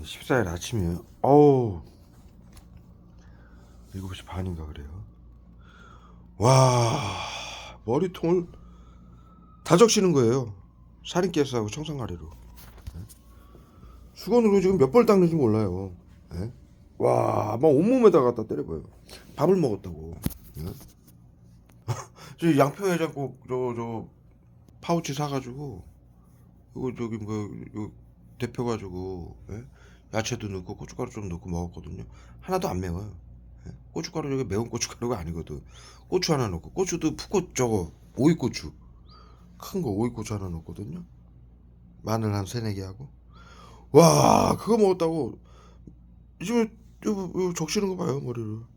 14일 아침이에요. 어우, 7시 반인가 그래요. 와, 머리통을 다 적시는 거예요. 살인가스하고 청산가리로. 수건으로 지금 몇 벌 닦는지 몰라요. 예? 와, 막 온몸에다 갖다 때려봐요. 밥을 먹었다고. 예? 저 양평해장국 저 파우치 사가지고 이거 저기 뭐 이거 데펴가지고 야채도 넣고 고춧가루 좀 넣고 먹었거든요. 하나도 안 매워요. 고춧가루 저게 매운 고춧가루가 아니거든. 고추 하나 넣고 고추도 푸고 저거 오이고추 큰 거 오이고추 하나 넣거든요. 마늘 한 세네 개 하고 와 그거 먹었다고 지금 이거 적시는 거 봐요 머리를.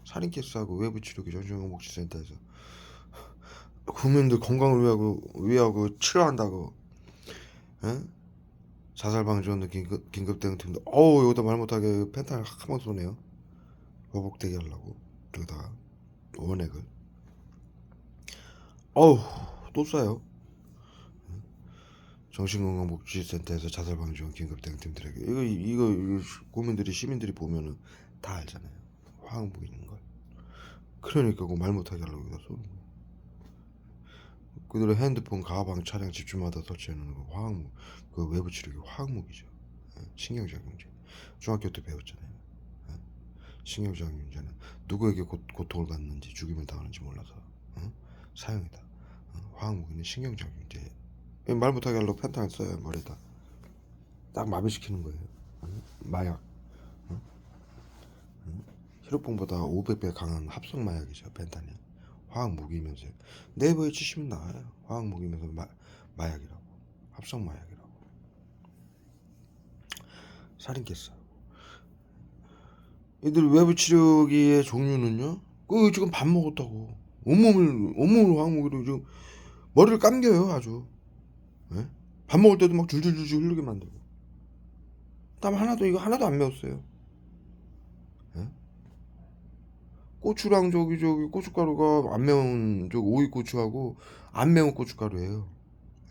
살인캐스하고 외부치료기 전신건강복지센터에서 국민들 건강을 위하고 치료한다고. 에? 자살방지원도 긴급대응팀도 어우 여기다 말 못하게 펜타를 한방 쏘네요. 보복되게 하려고 여기다가 원액을 어우 또 쏴요. 정신건강복지센터에서 자살방지원 긴급대응팀들에게 이거 국민들이 시민들이 보면은 다 알잖아요. 화학무 있는 걸. 그러니까 그 말 못하게 하려고 여기다 쏘는 거예요. 그들의 핸드폰, 가방, 차량 집주마다 설치해놓는 거 화학무, 그 외부 치료기 화학무기죠. 신경작용제. 중학교 때 배웠잖아요. 신경작용제는 누구에게 고통을 받는지 죽임을 당하는지 몰라서 사용이다. 화학무기는 신경작용제. 말 못하게 하려고 펜타를 써요 머리에다. 딱 마비시키는 거예요. 마약. 히로뽕보다 500배 강한 합성 마약이죠 펜타닐. 화학 무기면서 네이버에 치시면 나와요. 화학 무기면서 마약이라고, 합성 마약이라고. 살인캐스. 이들 외부 치료기의 종류는요. 그 지금 밥 먹었다고 온몸을 화학 무기로 지금 머리를 감겨요 아주. 예? 밥 먹을 때도 막 줄줄줄줄 흐르게 만들고. 땀 하나도 이거 하나도 안 매웠어요. 예? 고추랑 저기 고춧가루가 안 매운 저기 오이 고추하고 안 매운 고춧가루예요.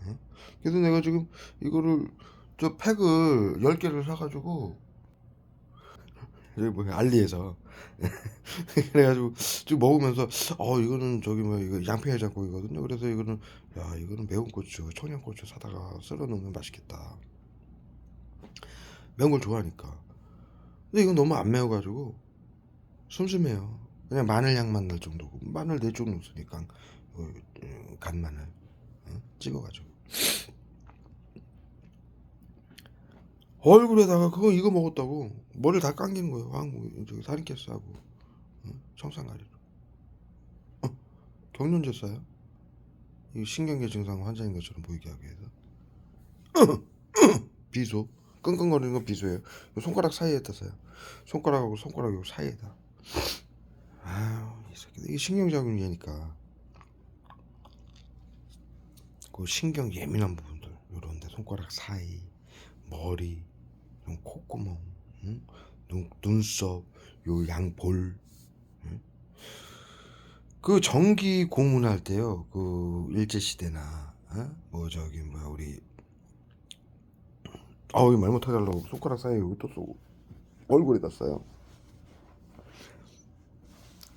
예? 그래서 내가 지금 이거를 저 팩을 10개를 사가지고 여기 뭐 알리에서 그래가지고 지금 먹으면서 이거는 저기 뭐 이거 양평해장국이거든요. 그래서 이거는 매운 고추 청양고추 사다가 썰어 놓으면 맛있겠다. 매운 걸 좋아하니까. 근데 이건 너무 안 매워가지고 슴슴해요. 그냥 마늘 향만 날 정도고 마늘 4쪽 넣었으니까 간 마늘 찍어가지고 얼굴에다가 그거 이거 먹었다고 머리를 다 감기는 거예요. 화학무 저기 살인캐스하고 청산가리로. 경련제 써요. 이 신경계 증상 환자인 것처럼 보이게 하기 위해서. 비소 끙끙거리는 건 비소예요. 손가락 사이에다 써요. 손가락하고 손가락 요 사이에다. 아유 이 새끼 이게 신경작용이니까 그 신경 예민한 부분들 요런데 손가락 사이 머리 콧구멍 눈썹 요 양볼 그 전기 고문할 때요 그 일제시대나 뭐 저기 뭐야 우리 이거 말 못하게 하려고 손가락 사이에 여기 또 쏘고 얼굴에다 써요.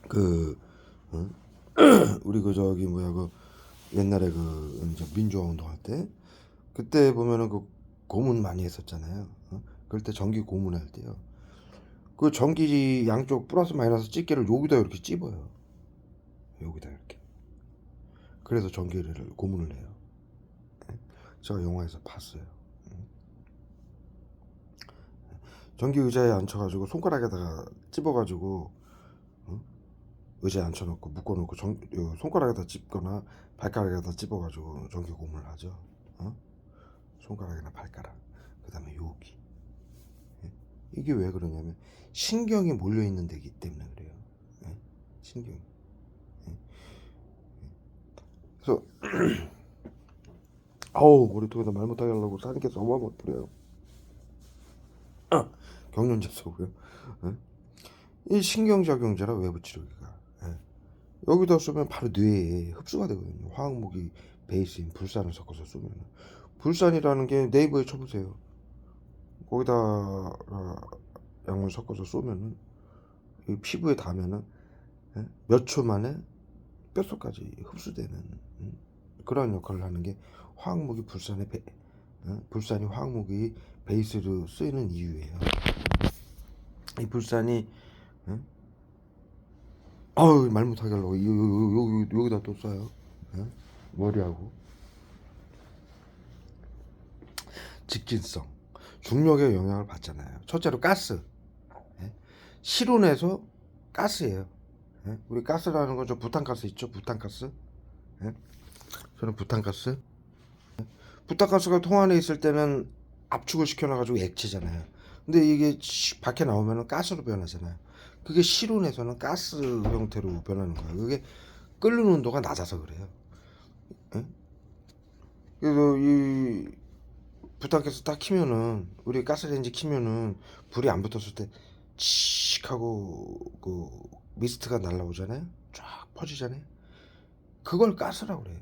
그 우리 그 저기 뭐야 그 옛날에 그 이제 민주화 운동할 때 그때 보면은 그 고문 많이 했었잖아요. 그럴 때 전기 고문할 때요. 그 전기 양쪽 플러스 마이너스 집게를 여기다 이렇게 찝어요. 여기다 이렇게. 그래서 전기를 고문을 해요. 제가 영화에서 봤어요. 전기 의자에 앉혀가지고 손가락에다가 찝어가지고 의자에 앉혀놓고 묶어놓고 손가락에다 찝거나 발가락에다 찝어가지고 전기 고문을 하죠. 손가락이나 발가락. 그 다음에 여기. 이게 왜 그러냐면 신경이 몰려있는 데기 때문에 그래요. 신경이. 그래서 머리통에다 말 못하게 하려고 사님께서 어마어마 뿌려요. 경련제 쓰고요. 이 신경작용제라 외부치료기가. 여기다 쓰면 바로 뇌에 흡수가 되거든요. 화학무기 베이스인 불산을 섞어서 쏘면. 불산이라는 게 네이버에 쳐보세요. 거기다가 약물 섞어서 쏘면은 이 피부에 닿으면은 몇 초 만에 뼛속까지 흡수되는 그런 역할을 하는 게 화학무기 불산이 화학무기 베이스로 쓰이는 이유예요. 이 불산이 말 못하게 하려고 여기다 또 쏴요. 머리하고 직진성, 중력의 영향을 받잖아요. 첫째로 가스, 실온에서 가스예요. 우리 가스라는 건 저 부탄가스 있죠? 부탄가스. 저는 부탄가스. 부탄가스가 통 안에 있을 때는 압축을 시켜놔가지고 액체잖아요. 근데 이게 밖에 나오면 가스로 변하잖아요. 그게 실온에서는 가스 형태로 변하는 거예요. 그게 끓는 온도가 낮아서 그래요. 그래서 이 부탄가스 딱 키면은, 우리 가스레인지 키면은 불이 안 붙었을 때 칙 하고 그 미스트가 날라오잖아요. 쫙 퍼지잖아요. 그걸 가스라고 그래요.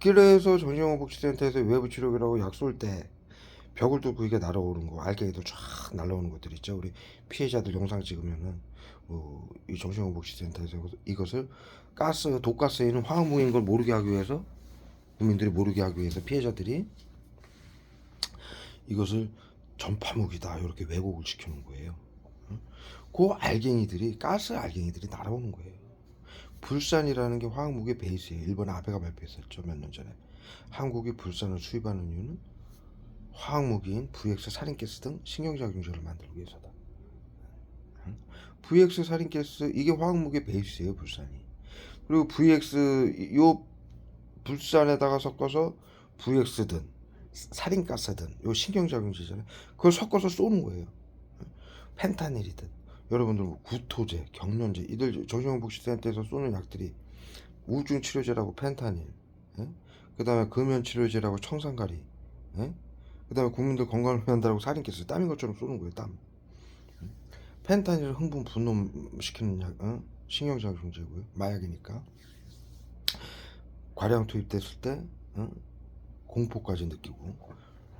그래서 정신건강복지센터에서 외부 치료기라고 약 쏠 때 벽을 뚫고 이게 날아오는 거, 알갱이도 쫙 날아오는 것들 있죠. 우리 피해자들 영상 찍으면은 이 정신건강복지센터에서 이것을 독가스에 있는 화학무인 걸 모르게 하기 위해서, 국민들이 모르게 하기 위해서 피해자들이 이것을 전파무기다 이렇게 왜곡을 시키는 거예요. 그 알갱이들이, 가스 알갱이들이 날아오는 거예요. 불산이라는 게 화학무기 베이스예요. 일본의 아베가 발표했었죠, 몇 년 전에. 한국이 불산을 수입하는 이유는 화학무기인 VX 살인가스 등 신경작용제를 만들기 위해서다. VX 살인가스, 이게 화학무기 베이스예요, 불산이. 그리고 VX 요 불산에다가 섞어서 VX든 살인가스든 요 신경작용제잖아요. 그걸 섞어서 쏘는 거예요. 펜타닐이든 여러분들 구토제, 경련제, 이들 정신건강복지센터에서 쏘는 약들이 우울증 치료제라고 펜타닐, 그 다음에 금연치료제라고 청산가리, 그 다음에 국민들 건강을 위한다고 살인가스, 땀인 것처럼 쏘는 거예요. 땀. 펜타닐은 흥분 분노시키는 약, 신경작용제고요. 마약이니까. 과량 투입됐을 때 공포까지 느끼고.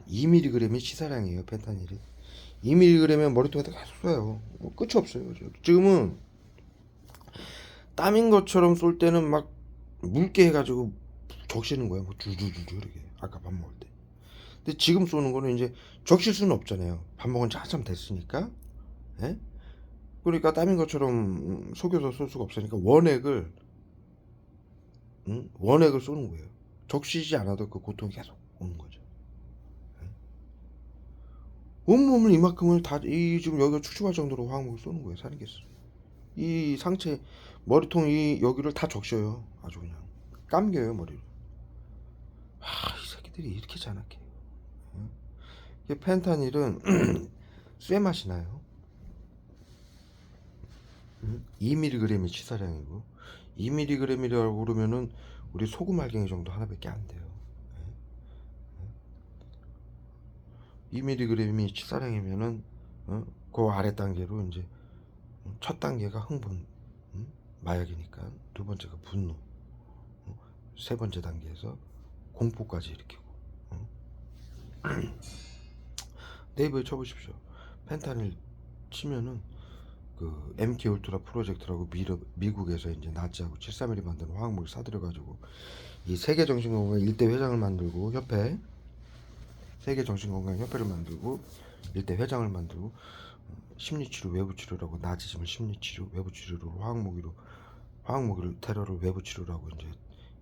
2mg이 치사량이에요, 펜타닐이. 2mg면 머리통에다 계속 쏴요. 끝이 없어요. 지금은 땀인 것처럼 쏠 때는 막 묽게 해가지고 적시는 거예요. 뭐 주주주주 이렇게. 아까 밥 먹을 때. 근데 지금 쏘는 거는 이제 적실 수는 없잖아요. 밥 먹은 지 한참 됐으니까. 예? 그러니까 땀인 것처럼 속여서 쏠 수가 없으니까 원액을 쏘는 거예요. 적시지 않아도 그 고통이 계속 오는 거죠. 온몸을 이만큼을 다, 지금 여기가 축축할 정도로 화학무기를 쏘는 거예요. 살인가스. 이 상체, 머리통 여기를 다 적셔요. 아주 그냥 감겨요, 머리를. 이 새끼들이 이렇게 잔악해. 이 펜타닐은 쇠 맛이 나요. 2mg이 치사량이고, 2mg이라고 그러면은 우리 소금 알갱이 정도 하나밖에 안 돼요. 2mg이 치사량이면은 그 아래 단계로 이제 첫 단계가 흥분, 마약이니까, 두 번째가 분노, 세 번째 단계에서 공포까지 일으키고. 네이버에 쳐보십시오. 펜타닐 치면은 그 MK 울트라 프로젝트라고 미국에서 이제 나치하고 731이 만드는 화학무기 사들여가지고 이 세계 정신건강 1대 회장을 만들고, 세계 정신건강 협회를 만들고 1대 회장을 만들고, 심리치료, 외부치료라고, 나치즘을 심리치료, 외부치료로 화학무기를 테러를 외부치료라고 이제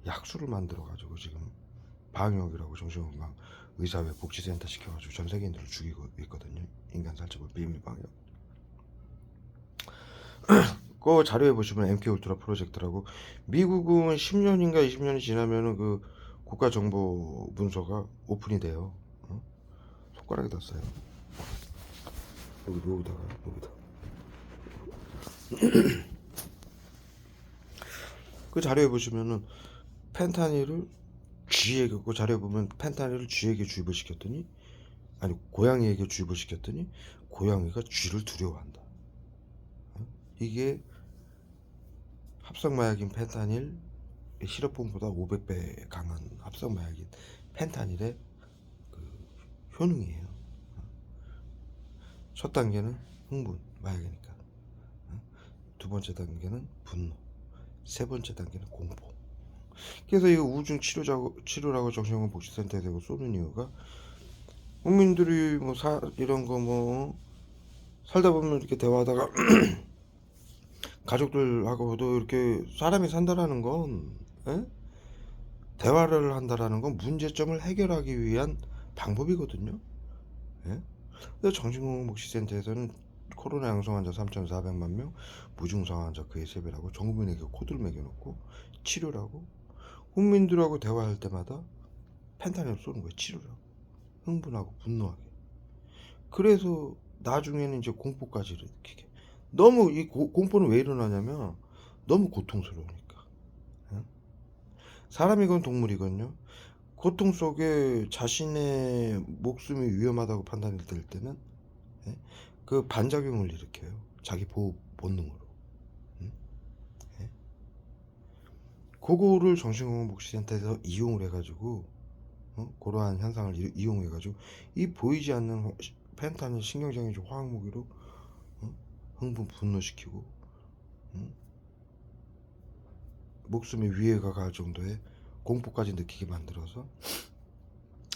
약수를 만들어가지고 지금 방역이라고 정신건강 의사회 복지센터 시켜가지고 전 세계인들을 죽이고 있거든요. 인간 살처분 비밀 방역. 그 자료에 보시면 MK 울트라 프로젝트라고, 미국은 10년인가 20년이 지나면은 그 국가정보 문서가 오픈이 돼요. 손가락에다 써요. 여기다. 그 자료에 보시면은 펜타닐을 쥐에게, 그 자료에 보면 펜타닐을 쥐에게 주입을 시켰더니, 아니 고양이에게 주입을 시켰더니 고양이가 쥐를 두려워한다. 이게 합성마약인 펜타닐, 시럽봉보다 500배 강한 합성마약인 펜타닐의 그 효능이에요. 첫 단계는 흥분, 마약이니까. 두 번째 단계는 분노, 세 번째 단계는 공포. 그래서 이거 우울증 치료라고 정신건강복지센터에 대고 쏘는 이유가, 국민들이 뭐 이런 거 뭐 살다 보면 이렇게 대화하다가 가족들하고도 이렇게 사람이 산다라는 건, 에? 대화를 한다라는 건 문제점을 해결하기 위한 방법이거든요. 예? 근데 정신건강복지센터에서는 코로나 양성 환자 3,400만 명, 무증상 환자 그의 3배라고 전 국민에게 코드를 매겨놓고 치료라고, 국민들하고 대화할 때마다 펜타닐 쏘는 거예요. 치료라고. 흥분하고 분노하게. 그래서 나중에는 이제 공포까지 일으키게. 너무 이 공포는 왜 일어나냐면 너무 고통스러우니까. 예? 사람이건 동물이건요, 고통 속에 자신의 목숨이 위험하다고 판단이 될 때는, 예? 그 반작용을 일으켜요. 자기 보호 본능으로. 예? 그거를 정신건강복지센터에서 이용을 해가지고, 그러한 현상을 이용해가지고 이 보이지 않는 펜타닐 신경장애적 화학무기로 흥분 분노시키고, 목숨에 위해가 갈 정도의 공포까지 느끼게 만들어서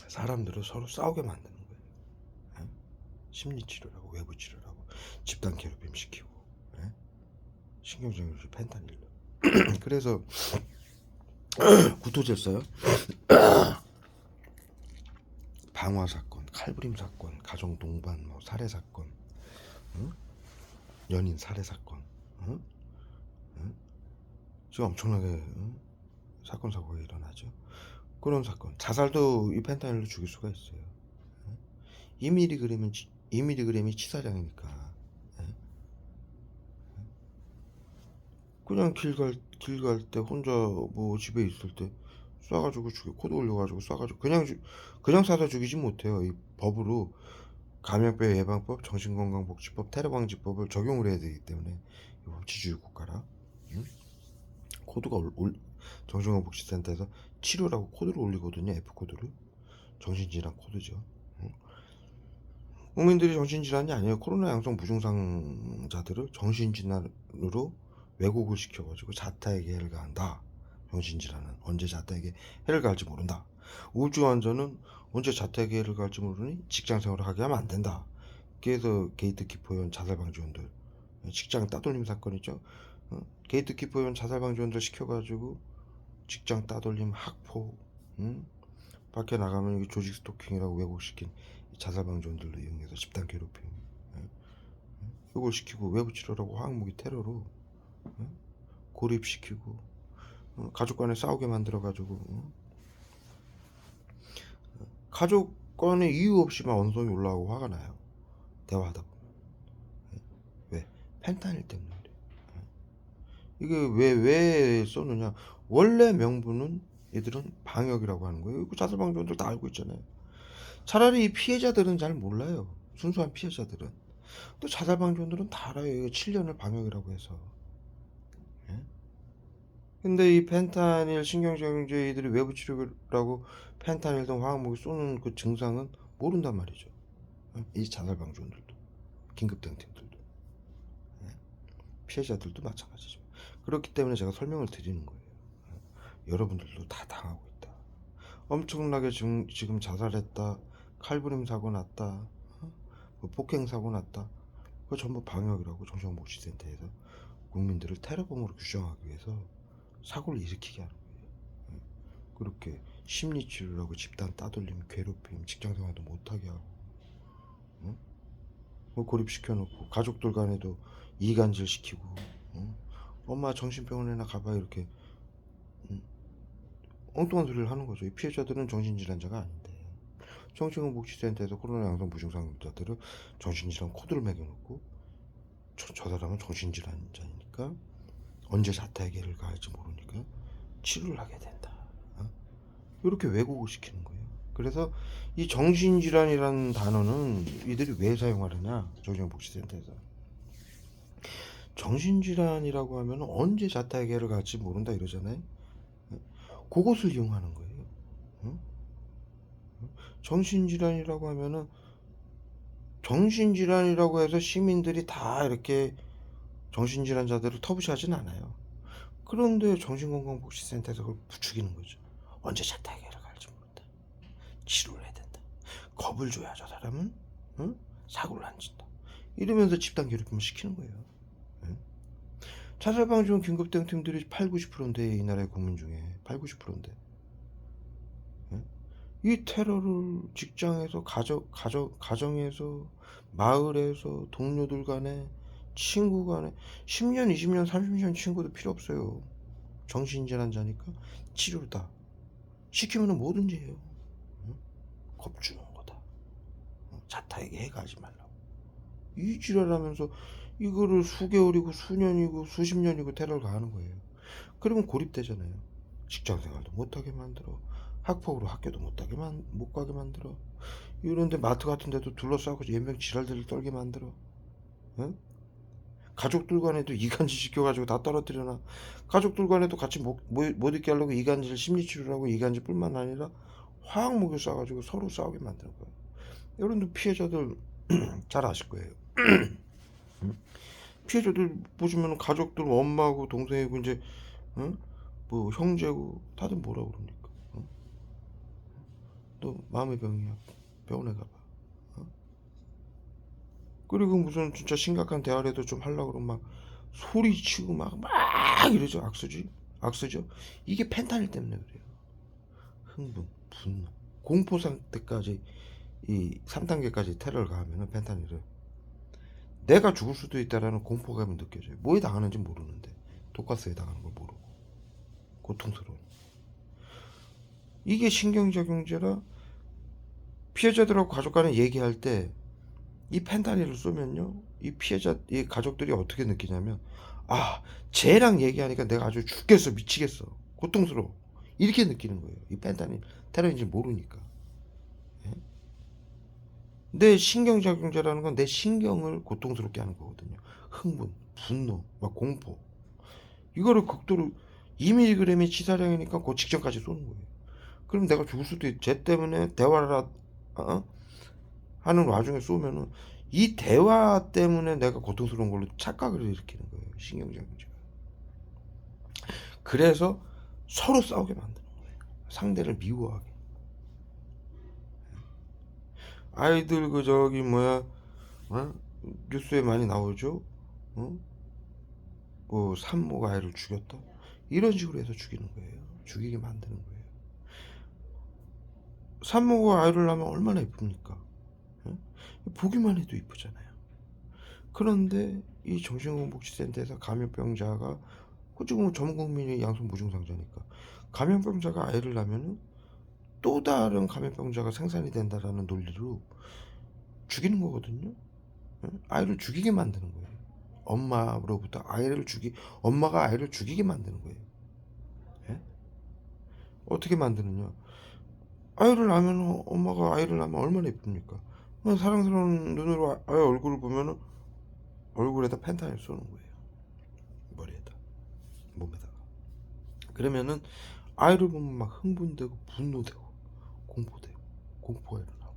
사람들을 서로 싸우게 만드는 거예요. 심리치료라고, 외부치료라고, 집단 괴롭힘 시키고, 신경정지 펜타닐로. 그래서 구토제 써요. 방화 사건, 칼부림 사건, 가정 동반, 뭐 살해 사건, 연인 살해 사건, 지금 엄청나게 사건 사고가 일어나죠. 그런 사건, 자살도 이 펜타닐로 죽일 수가 있어요. 2mg이 치사량이니까. 그냥 길 갈 때 혼자 뭐 집에 있을 때 쏴가지고 죽여, 코드 올려가지고 쏴가지고 그냥 쏴서 죽이지 못해요. 이 법으로 감염병 예방법, 정신건강복지법, 테러방지법을 적용을 해야 되기 때문에, 법치주의 국가라. 코드가 정신건강복지센터에서 치료라고 코드를 올리거든요. F코드를. 정신질환 코드죠. 국민들이 정신질환이 아니에요. 코로나 양성 무증상자들을 정신질환으로 왜곡을 시켜가지고 자타에게 해를 가한다. 정신질환은 언제 자타에게 해를 가할지 모른다. 우울증 환자는 언제 자타에게 해를 가할지 모르니 직장생활을 하게 하면 안 된다. 그래서 게이트키퍼 연 자살방지원들, 직장 따돌림 사건이죠. 게이트키퍼 연 자살방지원들 시켜가지고 직장 따돌림, 학포, 밖에 나가면 조직 스토킹이라고 왜곡시킨 자살방지원들로 이용해서 집단 괴롭힘, 이걸 시키고 외부치료라고 화학무기 테러로 고립시키고, 가족 간에 싸우게 만들어가지고, 가족 간에 이유 없이 막 언성이 올라오고 화가 나요. 대화하다 보면. 왜? 펜타닐 때문에 그래. 이게 왜 쏘느냐? 원래 명분은 얘들은 방역이라고 하는 거예요. 이거 자살방지원들 다 알고 있잖아요. 차라리 이 피해자들은 잘 몰라요. 순수한 피해자들은. 또 자살방지원들은 다 알아요. 7년을 방역이라고 해서. 예? 근데 이 펜타닐 신경정제이들이 외부 치료라고 펜타닐 등 화학무기 쏘는 그 증상은 모른단 말이죠. 이 자살방지원들도, 긴급대응팀들도, 피해자들도 마찬가지죠. 그렇기 때문에 제가 설명을 드리는 거예요. 여러분들도 다 당하고 있다. 엄청나게 지금 자살했다, 칼부림 사고 났다, 폭행 사고 났다. 그거 전부 방역이라고 정신건강복지센터에서 국민들을 테러범으로 규정하기 위해서 사고를 일으키게 하는 거예요. 그렇게 심리치료라고 집단 따돌림, 괴롭힘, 직장생활도 못하게 하고, 고립시켜놓고 가족들 간에도 이간질 시키고, 엄마 정신병원에나 가봐, 이렇게 엉뚱한 소리를 하는 거죠. 이 피해자들은 정신질환자가 아닌데, 정신건강복지센터에서 코로나 양성 무증상자들을 정신질환 코드를 매겨놓고, 저 사람은 정신질환자니까 언제 자타에게 해를 가할지 모르니까 치료를 하게 된다. 이렇게 왜곡을 시키는 거예요. 그래서 이 정신질환이라는 단어는 이들이 왜 사용하느냐, 정신건강복지센터에서. 정신질환이라고 하면 언제 자타에게 해를 가할지 모른다 이러잖아요. 그것을 이용하는 거예요. 정신질환이라고 하면은 정신질환이라고 해서 시민들이 다 이렇게 정신질환자들을 터부시하진 않아요. 그런데 정신건강복지센터에서 그걸 부추기는 거죠. 언제 자택에라 갈지 모른다. 치료를 해야 된다. 겁을 줘야 저 사람은 응? 사고를 안 친다. 이러면서 집단 괴롭힘을 시키는 거예요. 응? 자살방지원 긴급대응팀들이 8, 90%인데 이 나라의 국민 중에 8, 90%인데 이 테러를 직장에서 가정에서 마을에서 동료들 간에 친구 간에 10년 20년 30년 친구도 필요 없어요. 정신질환자니까 치료다 시키면 뭐든지 해요. 응? 겁주는 거다. 자타에게 해가 하지 말라고. 이 지랄하면서 이거를 수개월이고 수년이고 수십 년이고 테러를 가하는 거예요. 그러면 고립되잖아요. 직장생활도 못하게 만들어. 학폭으로 학교도 못 가게 만들어. 이런데 마트 같은 데도 둘러싸고 연병 지랄들을 떨게 만들어. 응? 가족들 간에도 이간질 시켜가지고 다 떨어뜨려놔. 가족들 간에도 같이 못 있게 하려고 이간질 심리치료를 하고 이간질 뿐만 아니라 화학목을 쏴가지고 서로 싸우게 만드는 거야. 여러분들 피해자들 잘 아실 거예요. 피해자들 보시면 가족들 엄마하고 동생이고 이제 응? 뭐 형제고 다들 뭐라 그럽니까? 응? 너 마음의 병이야. 병원에 가봐. 응? 그리고 무슨 진짜 심각한 대화라도 좀 하려고 그러면 막 소리치고 막 이러죠. 악수죠. 이게 펜타닐 때문에 그래요. 흥분, 분노, 공포 상태까지 이 3단계까지 테러를 가하면은 펜타닐을 내가 죽을 수도 있다라는 공포감이 느껴져요. 뭐에 당하는지 모르는데 독가스에 당하는 걸 모르고 고통스러운. 이게 신경작용제라 피해자들하고 가족 간에 얘기할 때 이 펜타닐을 쏘면요 이 피해자 이 가족들이 어떻게 느끼냐면 아 쟤랑 얘기하니까 내가 아주 죽겠어 미치겠어 고통스러워 이렇게 느끼는 거예요. 이 펜타닐 테러인지 모르니까. 예? 내 신경작용제라는 건 내 신경을 고통스럽게 하는 거거든요. 흥분, 분노, 막 공포 이거를 극도로 2mg의 치사량이니까 그 직전까지 쏘는 거예요. 그럼 내가 죽을 수도 있. 쟤 때문에 대화를 어? 하는 와중에 쏘면은 이 대화 때문에 내가 고통스러운 걸로 착각을 일으키는 거예요. 신경작용제가. 그래서 서로 싸우게 만드는 거예요. 상대를 미워하게. 아이들 그 저기 뭐야 어? 뉴스에 많이 나오죠. 어? 뭐 산모가 아이를 죽였다. 이런 식으로 해서 죽이는 거예요. 죽이게 만드는 거예요. 산모가 아이를 낳으면 얼마나 이쁩니까? 어? 보기만 해도 이쁘잖아요. 그런데 이 정신건강복지센터에서 감염병자가 지금 전 국민이 양성 무증상자니까 감염병자가 아이를 낳으면 또 다른 감염병자가 생산이 된다라는 논리로 죽이는 거거든요. 아이를 죽이게 만드는 거예요. 엄마로부터 엄마가 아이를 죽이게 만드는 거예요. 예? 어떻게 만드느냐? 아이를 낳으면 엄마가 아이를 낳으면 얼마나 예쁩니까? 사랑스러운 눈으로 아이 얼굴을 보면은 얼굴에다 펜타닐 쏘는 거예요. 머리에다, 몸에다가. 그러면은 아이를 보면 막 흥분되고 분노되고 공포되고 공포가 일어나고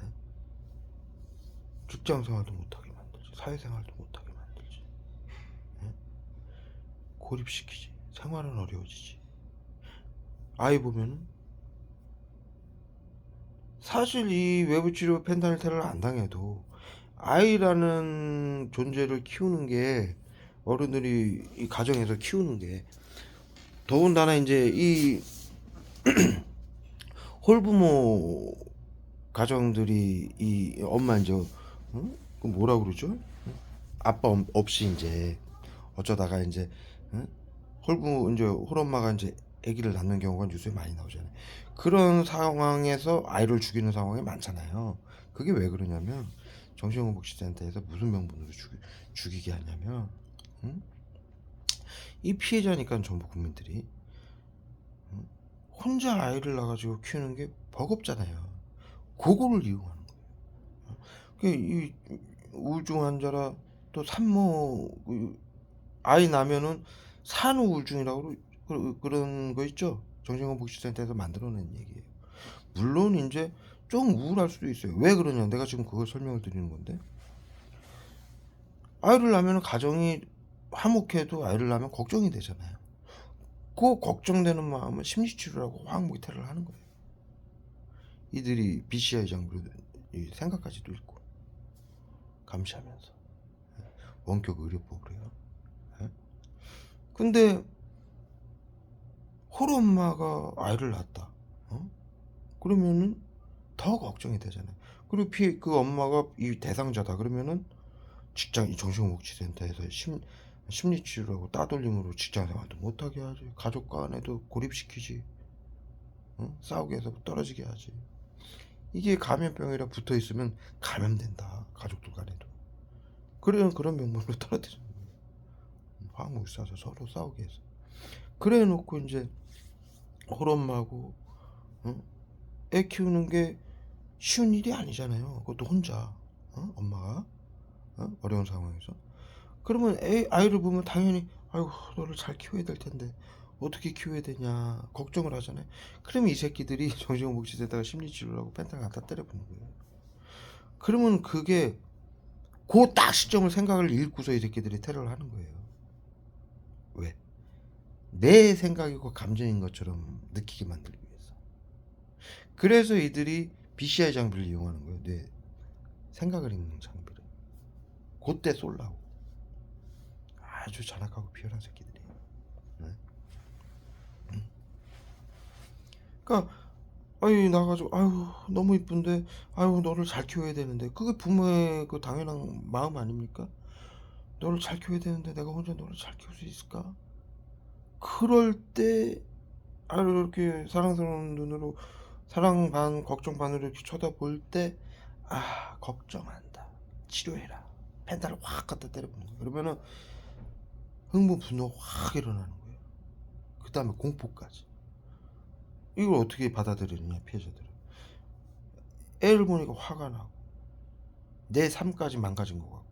예? 직장생활도 못하게 만들지 사회생활도 못하게 만들지 예? 고립시키지 생활은 어려워지지. 아이 보면은 사실 이 외부치료 펜타닐 테러를 안 당해도 아이라는 존재를 키우는 게 어른들이 이 가정에서 키우는 게 더군다나 이제 이 홀부모 가정들이 이 엄마 이제 그 뭐라 그러죠? 아빠 없이 이제 어쩌다가 이제 홀부 이제 홀엄마가 이제 아기를 낳는 경우가 뉴스에 많이 나오잖아요. 그런 상황에서 아이를 죽이는 상황이 많잖아요. 그게 왜 그러냐면 정신건강복지센터에서 무슨 명분으로 죽이게 하냐면 응? 이 피해자니까 전부 국민들이 혼자 아이를 낳아가지고 키우는 게 버겁잖아요. 그거를 이용하는 거예요. 이 우울증 환자라 또 산모 아이 나면은 산후 우울증이라고 그런 거 있죠. 정신건강복지센터에서 만들어낸 얘기예요. 물론 이제 좀 우울할 수도 있어요. 왜 그러냐? 내가 지금 그걸 설명을 드리는 건데, 아이를 낳으면 가정이 화목해도 아이를 낳으면 걱정이 되잖아요. 그 걱정되는 마음은 심리치료라고 화학 모의태를 하는 거예요. 이들이 BCI 장비로 생각까지도 읽고 감시하면서 원격 의료법을 해요. 예? 근데 홀 엄마가 아이를 낳았다. 그러면은 더 걱정이 되잖아요. 그리고 그 엄마가 이 대상자다 그러면은 직장 이 정신건강복지센터에서 심리치료라고 따돌림으로 직장생활도 못하게 하지. 가족 간에도 고립시키지. 싸우게 해서 떨어지게 하지. 이게 감염병이랑 붙어 있으면 감염된다. 가족들 간에도. 그런 명목으로 떨어뜨리는 거예요. 화학물 쏴서 서로 싸우게 해서. 그래 놓고 이제 홀엄마고 애 키우는 게 쉬운 일이 아니잖아요. 그것도 혼자 엄마가 어려운 상황에서. 그러면 아이를 보면 당연히 아이고 너를 잘 키워야 될 텐데 어떻게 키워야 되냐 걱정을 하잖아요. 그러면 이 새끼들이 정신건강복지센터가 심리치료라고 펜타를 갖다 때려부는 거예요. 그러면 그게 그 딱 시점을 생각을 읽고서 이 새끼들이 테러를 하는 거예요. 왜? 내 생각이고 감정인 것처럼 느끼게 만들기 위해서. 그래서 이들이 BCI 장비를 이용하는 거예요. 내 생각을 읽는 장비를. 그때 쏠라고. 아주 잔악하고 비열한 새끼들이에요. 네? 그러니까 아유 나가지고 아유 너무 이쁜데 아유 너를 잘 키워야 되는데 그게 부모의 그 당연한 마음 아닙니까? 너를 잘 키워야 되는데 내가 혼자 너를 잘 키울 수 있을까? 그럴 때 아유 이렇게 사랑스러운 눈으로 사랑 반 걱정 반으로 이렇게 쳐다볼 때 아 걱정한다 치료해라 펜타를 확 갖다 때려보는 거예요. 그러면은 흥분 분노가 확 일어나는 거예요. 그 다음에 공포까지. 이걸 어떻게 받아들이느냐 피해자들은. 애를 보니까 화가 나고 내 삶까지 망가진 것 같고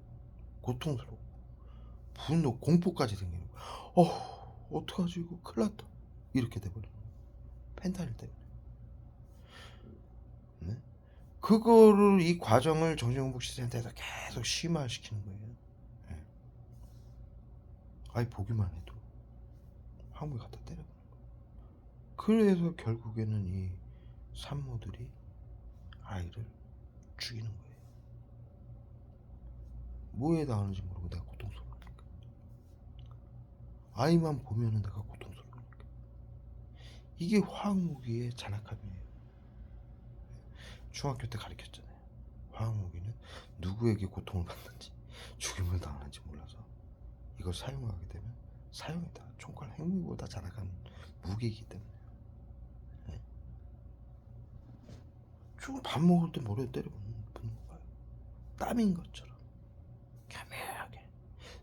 고통스럽고 분노 공포까지 생기는 거야. 어떡하지 이거 큰일 났다 이렇게 돼버리는 거야. 펜타닐 때문에. 네? 그거를 이 과정을 정신건강복지센터에서 계속 심화시키는 거예요. 네. 아이 보기만 해도 항목에 갖다 때려버리는 거예요. 그래서 결국에는 이 산모들이 아이를 죽이는 거예요. 뭐에 당하는지 모르고 내가 고통스러우니까. 아이만 보면은 내가 고통스러우니까. 이게 화학무기의 잔악함이에요. 중학교 때 가르쳤잖아요. 화학무기는 누구에게 고통을 받는지 죽임을 당하는지 몰라서 이걸 사용하게 되면 사용이다. 총칼 핵무기보다 잔악한 무기이기 때문에. 네? 죽은 밥 먹을 때 머리에 때려붓는 거예요. 땀인 것처럼 교묘하게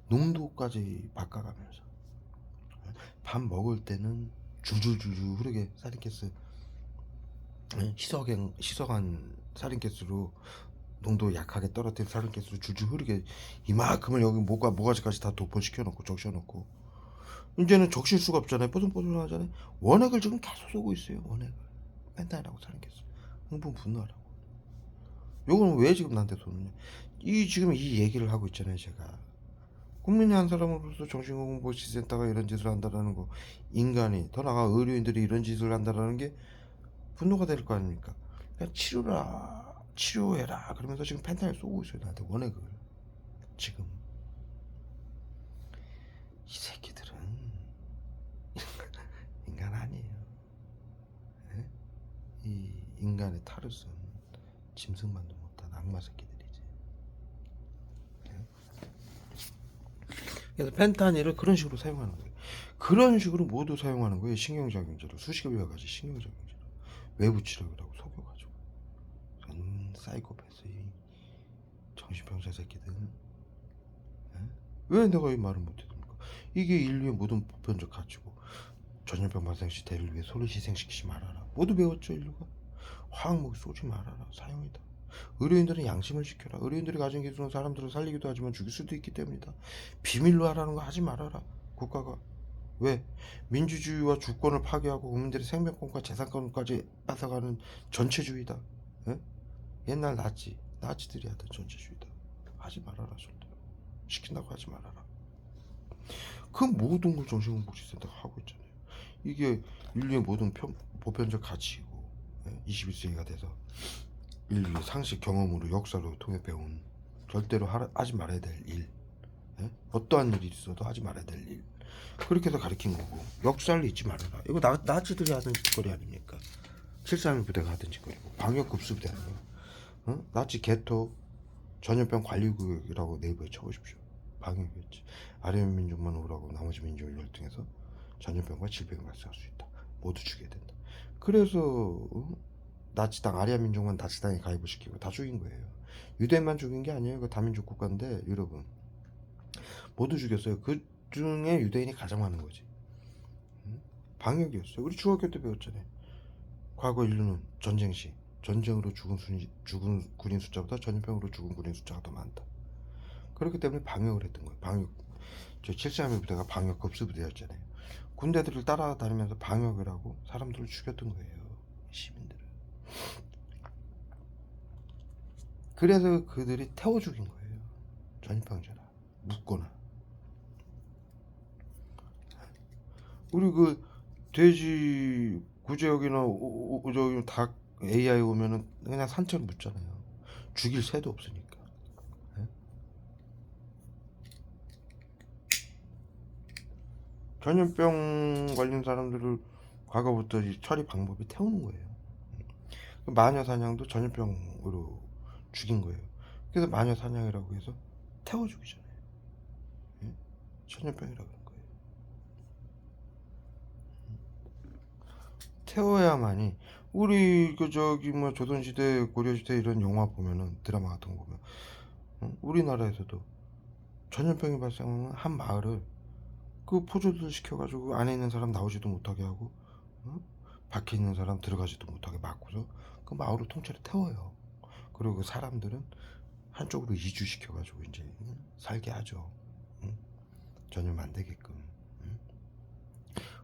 농도까지 바꿔가면서. 밥 먹을 때는 줄줄줄줄 흐르게 사린가스 희석한 사린가스로 농도 약하게 떨어뜨린 사린가스로 줄줄 흐르게 이만큼을 여기 모가지까지 다 도포시켜놓고 적셔놓고 이제는 적실 수가 없잖아요. 뽀송뽀송하잖아요. 원액을 지금 계속 쏘고 있어요. 원액을 펜타닐하고 사린가스 흥분 분노하라고. 요거는 왜 지금 나한테 쏘느냐 지금 이 얘기를 하고 있잖아요. 제가 국민의 한 사람으로서 정신건강복지센터가 이런 짓을 한다라는 거, 인간이 더 나아가 의료인들이 이런 짓을 한다라는 게 분노가 될 거 아닙니까? 그냥 치료해라 그러면서 지금 펜타닐 쏘고 있어요. 나한테 원액을. 지금 이 새끼들은 인간 아니에요. 네? 이 인간의 탈을 쓴 짐승만도 못한 악마 새끼들이지. 네? 그래서 펜타닐을 그런 식으로 사용하는 거예요. 그런 식으로 모두 사용하는 거예요. 신경작용제로 수십여 가지 신경작용제로 외부 치료라고 속여가지고. 사이코패스 이 정신병자 새끼들. 네? 왜 내가 이 말을 못해줍니까? 이게 인류의 모든 보편적 가치고 전염병 발생 시 대를 위해 소를 희생시키지 말아라. 모두 배웠죠 인류가. 화학무기 쏘지 말아라. 사용이다. 의료인들은 양심을 지켜라. 의료인들이 가진 기술은 사람들을 살리기도 하지만 죽일 수도 있기 때문이다. 비밀로 하라는 거 하지 말아라. 국가가. 왜? 민주주의와 주권을 파괴하고 국민들의 생명권과 재산권까지 뺏어가는 전체주의다. 예? 옛날 나치들이 하던 전체주의다. 하지 말아라 절대. 시킨다고 하지 말아라. 그 모든 걸 정신건강복지센터가 하고 있잖아요. 이게 인류의 모든 보편적 가치이고 21세기가 돼서 인류의 상식 경험으로 역사로 통해 배운 절대로 하지 말아야 될 일, 어떠한 일이 있어도 하지 말아야 될 일, 그렇게 해서 가르친 거고, 역사를 잊지 말아라. 이거 나치들이 하던 짓거리 아닙니까? 731 부대가 하던 짓거리고, 방역급수부대 아니에요. 나치 개토 전염병 관리구역이라고 네이버에 쳐보십시오. 방역이었지. 아래면 민족만 오라고 나머지 민족을 열등해서 전염병과 질병을 발생할 수 있다. 모두 죽여야 된다. 그래서 나치당 아리아 민족만 나치당에 가입을 시키고 다 죽인 거예요. 유대만 죽인 게 아니에요. 그 다민족 국가인데 여러분 모두 죽였어요. 그 중에 유대인이 가장 많은 거지. 방역이었어요. 우리 중학교 때 배웠잖아요. 과거 인류는 전쟁 시 전쟁으로 죽은 군인 숫자보다 전염병으로 죽은 군인 숫자가 더 많다. 그렇기 때문에 방역을 했던 거예요. 방역. 저 731 부대가 방역 급수부대였잖아요. 군대들을 따라다니면서 방역을 하고 사람들을 죽였던 거예요. 시민들을. 그래서 그들이 태워 죽인 거예요. 전염병자라. 묻거나. 우리 그 돼지 구제역이나 저기 닭 AI 오면은 그냥 산채로 묻잖아요. 죽일 새도 없으니까. 예? 전염병 걸린 사람들을 과거부터 이 처리 방법이 태우는 거예요. 마녀 사냥도 전염병으로 죽인 거예요. 그래서 마녀 사냥이라고 해서 태워 죽이잖아요. 예? 전염병이라 그런 거예요. 태워야만이 우리 그 저기 뭐 조선시대 고려시대 이런 영화 보면은 드라마 같은 거 보면 우리나라에서도 전염병이 발생하면 한 마을을 그 포조들 시켜가지고 안에 있는 사람 나오지도 못하게 하고 밖에 있는 사람 들어가지도 못하게 막고서 그 마을을 통째로 태워요. 그리고 그 사람들은 한쪽으로 이주시켜가지고 이제 살게 하죠. 전염 안 되게끔.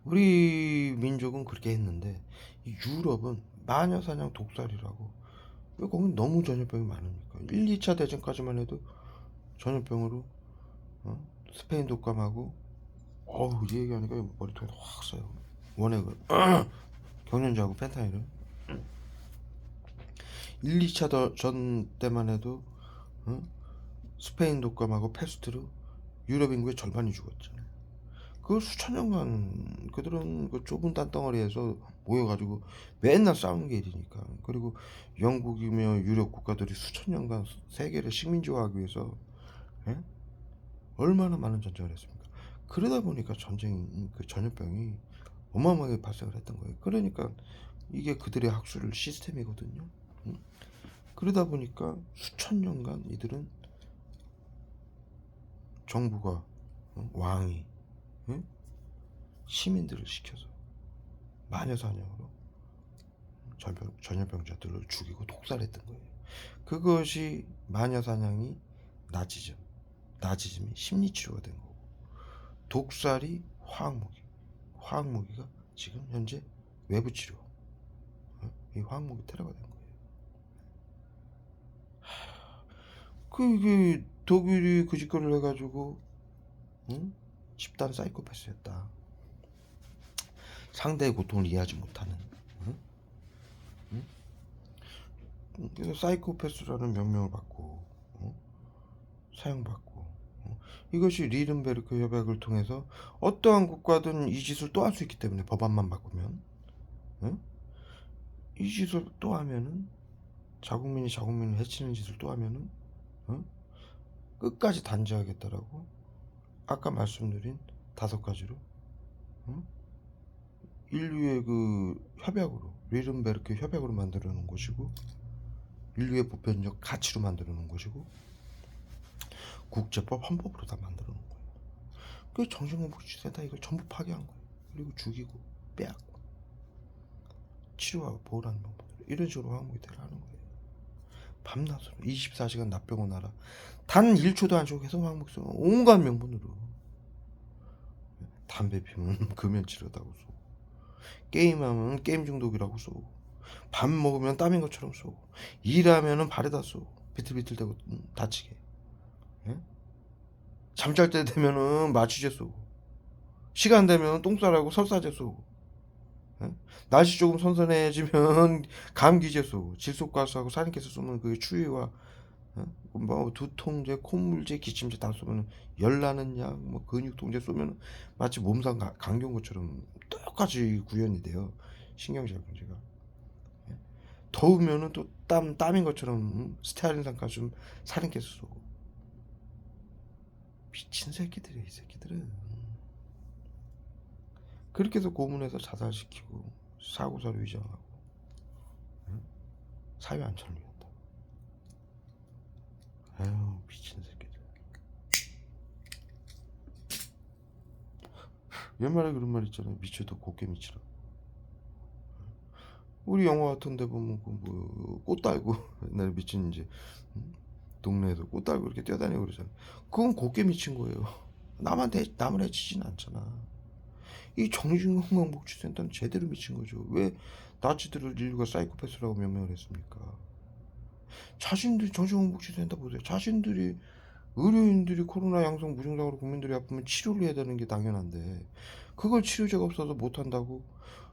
우리 민족은 그렇게 했는데 유럽은 마녀사냥 독살이라고. 왜 거긴 너무 전염병이 많으니까 1, 2차 대전까지만 해도 전염병으로 스페인 독감하고 어우 이 얘기하니까 머리통에 확 써요. 원액을 경련주하고 펜타닐을 1, 2차 전 때만 해도 스페인 독감하고 패스트로 유럽 인구의 절반이 죽었잖아요. 그 수천 년간 그들은 그 좁은 땅덩어리에서 모여가지고 맨날 싸우는 게 일이니까. 그리고 영국이며 유럽 국가들이 수천 년간 세계를 식민지화하기 위해서 얼마나 많은 전쟁을 했습니까? 그러다 보니까 그 전염병이 어마어마하게 발생을 했던 거예요. 그러니까 이게 그들의 학술 시스템이거든요. 그러다 보니까 수천 년간 이들은 정부가 왕이 시민들을 시켜서 마녀사냥으로 전염병자들을 죽이고 독살했던 거예요. 그것이 마녀사냥이 나치즘이 심리치료가 된 거고, 독살이 화학무기가 지금 현재 외부치료, 이 화학무기 테러가 된 거예요. 이게 독일이 그 짓거리를 해가지고 집단 사이코패스였다. 상대의 고통을 이해하지 못하는. 그래서 사이코패스라는 명명을 받고 사용받고 이것이 리른베르크 협약을 통해서 어떠한 국가든 이 짓을 또 할 수 있기 때문에 법안만 바꾸면 이 짓을 또 하면은 자국민이 자국민을 해치는 짓을 또 하면은 끝까지 단죄하겠다라고 아까 말씀드린 5가지로 인류의 그 협약으로 리른베르크 협약으로 만들어 놓은 것이고 인류의 보편적 가치로 만들어 놓은 것이고 국제법 헌법으로 다 만들어 놓은 거예요. 그 정신건강복지센터 이걸 전부 파괴한 거예요. 그리고 죽이고 빼앗고 치료하고 보호하는 방법으로 이런 식으로 화학무기를 하는 거예요. 밤낮으로 24시간 납병원 하라. 단 1초도 안 쉬고 계속 화학무기 쏘고 온갖 명분으로. 담배 피우면 금연치료다고 쏘고 게임하면 게임 중독이라고 쏘고 밥 먹으면 땀인 것처럼 쏘고, 일하면은 발에다 쏘고, 비틀비틀대고 다치게. 예? 잠잘 때 되면은 마취제 쏘고, 시간 되면 똥 싸라고 설사제 쏘고, 예? 날씨 조금 선선해지면 감기제 쏘고, 질소가스하고 살인가스 쏘면 그게 추위와 뭐 두통제, 콧물제, 기침제 다 쏘면 열 나는 약, 뭐 근육통제 쏘면 마치 몸살 감기 온 것처럼 똑같이 구현이 돼요. 신경절문제가. 더우면은 또 땀인 것처럼 스타일린 상가좀 살인가스 쏘고. 미친 새끼들이야 이 새끼들은. 그렇게 해서 고문해서 자살시키고 사고사로 위장하고 사회 안전을 위한다. 아유 미친 새끼들. 옛말에 그런 말 있잖아요. 미쳐도 곱게 미치라. 우리 영화 같은 데 보면 꽃 달고 옛날에 미친 이제 동네에서 꽃 달고 이렇게 뛰어다니고 그러잖아. 그건 곱게 미친 거예요. 남을 해치진 않잖아. 이 정신건강복지센터는 제대로 미친 거죠. 왜 나치들을 인류가 사이코패스라고 명명을 했습니까? 자신들이 정신건강복지센터 보세요. 자신들이 의료인들이 코로나 양성 무증상으로 국민들이 아프면 치료를 해야 되는 게 당연한데 그걸 치료제가 없어서 못한다고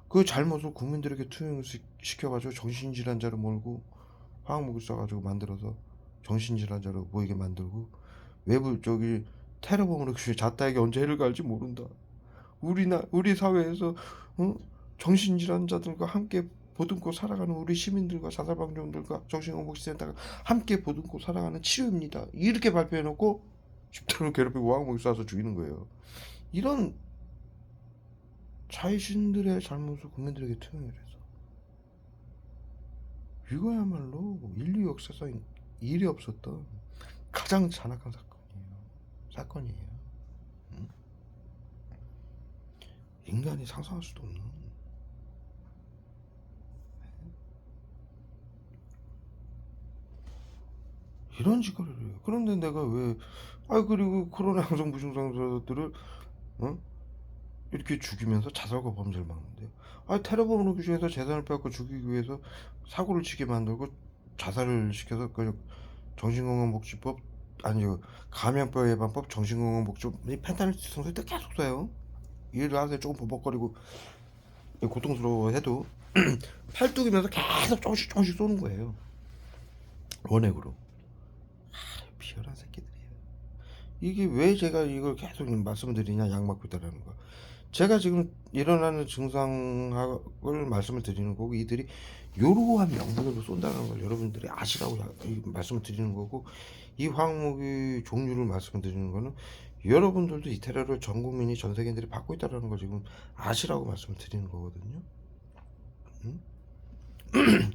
그 잘못을 국민들에게 투영을 시켜가지고 정신질환자로 몰고 화학무기 써가지고 만들어서 정신질환자로 보이게 만들고 외부 저기 테러범으로 잣다에게 언제 해를 갈지 모른다. 우리 사회에서 정신질환자들과 함께 보듬고 살아가는 우리 시민들과 자살방지원들과 정신건강복지센터가 함께 보듬고 살아가는 치료입니다. 이렇게 발표해놓고 집단을 괴롭히고 화학무기 쏴서 죽이는 거예요. 이런 자신들의 잘못을 국민들에게 투영을 해서 이거야말로 인류 역사상 일이 없었던 가장 잔악한 사건이에요. 응? 인간이 상상할 수도 없는 이런 짓거리를 해요. 그런데 내가 왜 그리고 코로나 양성 무증상자들을 이렇게 죽이면서 자살과 범죄를 막는데요. 테러범으로 규정해서 재산을 빼앗고 죽이기 위해서 사고를 치게 만들고 자살을 시켜서 그 정신건강복지법 아니요 감염병 예방법 정신건강복지법 이 펜타닐 성소리 때 계속 써요. 이해를 하세요. 조금 버벅거리고 고통스러워해도 팔뚝이면서 계속 조금씩 쏘는 거예요. 원액으로. 비열한 새끼들이에요. 이게 왜 제가 이걸 계속 말씀을 드리냐 약 맞고 있다라는 거. 제가 지금 일어나는 증상을 말씀을 드리는 거고 이들이 요러한 명분으로 쏜다는 걸 여러분들이 아시라고 말씀을 드리는 거고 이 화학무기 종류를 말씀을 드리는 거는 여러분들도 이 테러를 전 국민이 전 세계인들이 받고 있다는 걸 지금 아시라고 말씀을 드리는 거거든요. 응?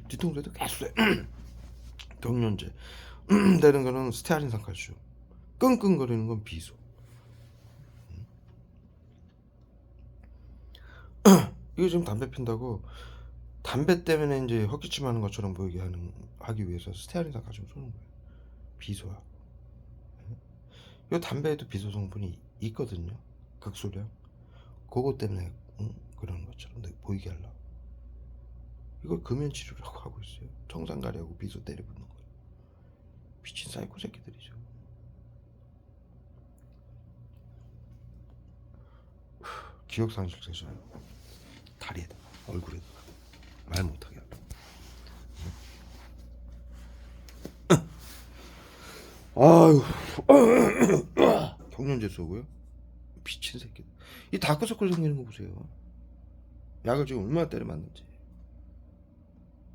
뒤통수에도 계속 경련제 되는 거는 스테아린 산칼슘 끙끙거리는 건 비소. 이거 지금 담배 핀다고 담배 때문에 이제 헛기침하는 것처럼 보이게 하기 위해서 스테아린 산칼슘 쏘는 거예요. 비소하고. 이 담배에도 비소 성분이 있거든요. 극소량. 그거 때문에 그런 것처럼 보이게 하려고. 이걸 금연치료라고 하고 있어요. 청산가리하고 비소 때려붓는 거예요. 미친 사이코 새끼들이죠. 기억상실 되잖아요. 다리에다 얼굴에다 말 못하게 하고. 아유 경련제 쏘고요. 미친 새끼들. 이 다크서클 생기는 거 보세요. 약을 지금 얼마나 때려 맞는지.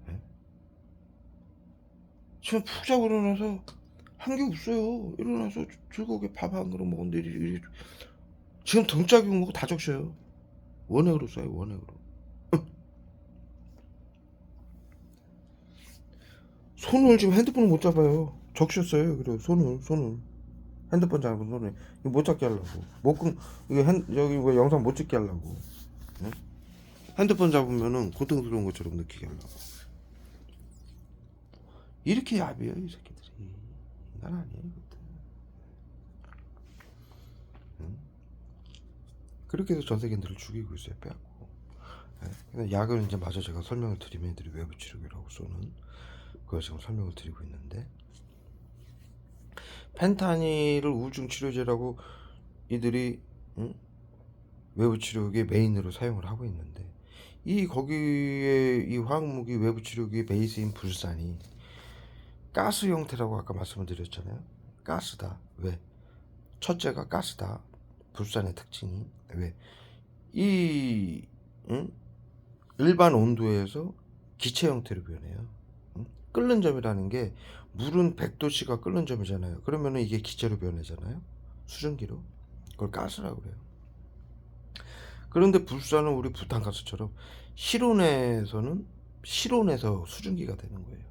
네? 지금 푹 자고 일어나서 한 게 없어요. 일어나서 즐겁게 밥 한 그릇 먹었는데 지금 등짝이 온 거 다 적셔요. 원액으로 쏴요. 원액으로. 손을 지금 핸드폰을 못 잡아요. 적셨어요. 그래 손을 핸드폰 잡은 손을 이거 못 잡게 하려고 이거 여기 뭐 영상 못 찍게 하려고. 네? 핸드폰 잡으면은 고통스러운 것처럼 느끼게 하려고. 이렇게 야비해요 이 새끼들이. 인간 아니에요 이것들. 응? 그렇게 해서 전 세계인들을 죽이고 있어요. 빼앗고. 근데 약을 이제 마저 제가 설명을 드리면 애들이 외부 치료기라고 쏘는 그걸 지금 설명을 드리고 있는데, 펜타닐을 우울증 치료제라고 이들이 외부 치료기의 메인으로 사용을 하고 있는데, 이 거기에 이 화학무기 외부 치료기의 베이스인 불산이 가스 형태라고 아까 말씀을 드렸잖아요. 가스다. 왜? 첫째가 가스다. 불산의 특징이 왜? 이 일반 온도에서 기체 형태로 변해요. 끓는 점이라는 게 물은 100도씨가 끓는 점이잖아요. 그러면은 이게 기체로 변하잖아요. 수증기로. 그걸 가스라고 그래요. 그런데 불산은 우리 부탄가스처럼 실온에서 수증기가 되는 거예요.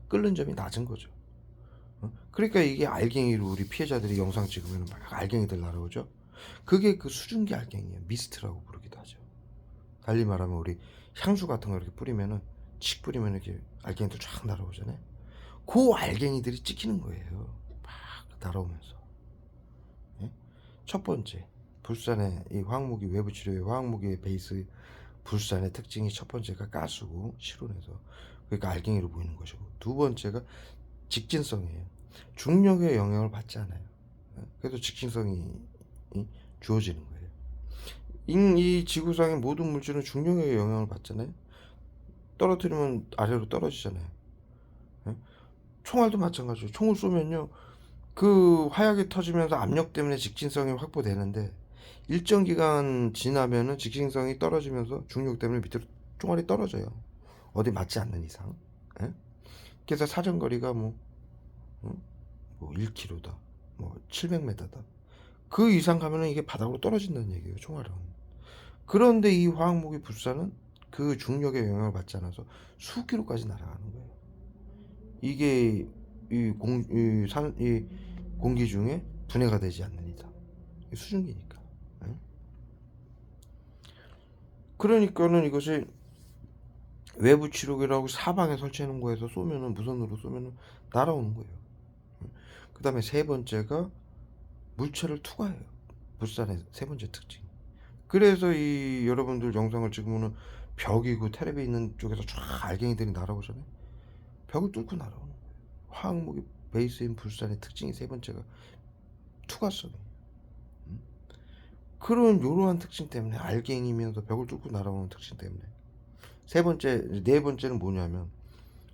끓는 점이 낮은 거죠. 그러니까 이게 알갱이로 우리 피해자들이 영상 찍으면 막 알갱이들 날아오죠. 그게 그 수증기 알갱이에요. 미스트라고 부르기도 하죠. 달리 말하면 우리 향수 같은 거 이렇게 뿌리면은 칙 뿌리면 이렇게 알갱이들 쫙 날아오잖아요. 그 알갱이들이 찍히는 거예요. 막 날아오면서. 예? 첫 번째, 불산의 이 화학무기 외부 치료의 화학무기의 베이스 불산의 특징이 첫 번째가 가스고 실온에서, 그러니까 알갱이로 보이는 것이고, 두 번째가 직진성이에요. 중력의 영향을 받지 않아요. 그래서 직진성이 주어지는 거예요. 이 지구상의 모든 물질은 중력의 영향을 받잖아요. 떨어뜨리면 아래로 떨어지잖아요. 총알도 마찬가지예요. 총을 쏘면요, 그 화약이 터지면서 압력 때문에 직진성이 확보되는데, 일정 기간 지나면은 직진성이 떨어지면서 중력 때문에 밑으로 총알이 떨어져요. 어디 맞지 않는 이상. 그래서 사정거리가 뭐 1km다, 뭐 700m다. 그 이상 가면은 이게 바닥으로 떨어진다는 얘기예요, 총알은. 그런데 이 화학무기 불사는 그 중력의 영향을 받지 않아서 수킬로까지 날아가는 거예요. 이게 이 공기 중에 분해가 되지 않는 이상. 수증기니까. 그러니까는 이것이 외부 치료기라고 사방에 설치해 놓은 거에서 쏘면은, 무선으로 쏘면은 날아오는 거예요. 그 다음에 세 번째가 물체를 투과해요. 불산의 세 번째 특징. 그래서 이 여러분들 영상을 찍으면은 벽이고 텔레비 있는 쪽에서 쫙 알갱이들이 날아오잖아요. 벽을 뚫고 날아오는 거예요. 화학무기 베이스인 불산의 특징이 세 번째가 투과성이에요. 그런 요러한 특징 때문에, 알갱이면서 벽을 뚫고 날아오는 특징 때문에. 네 번째는 뭐냐면,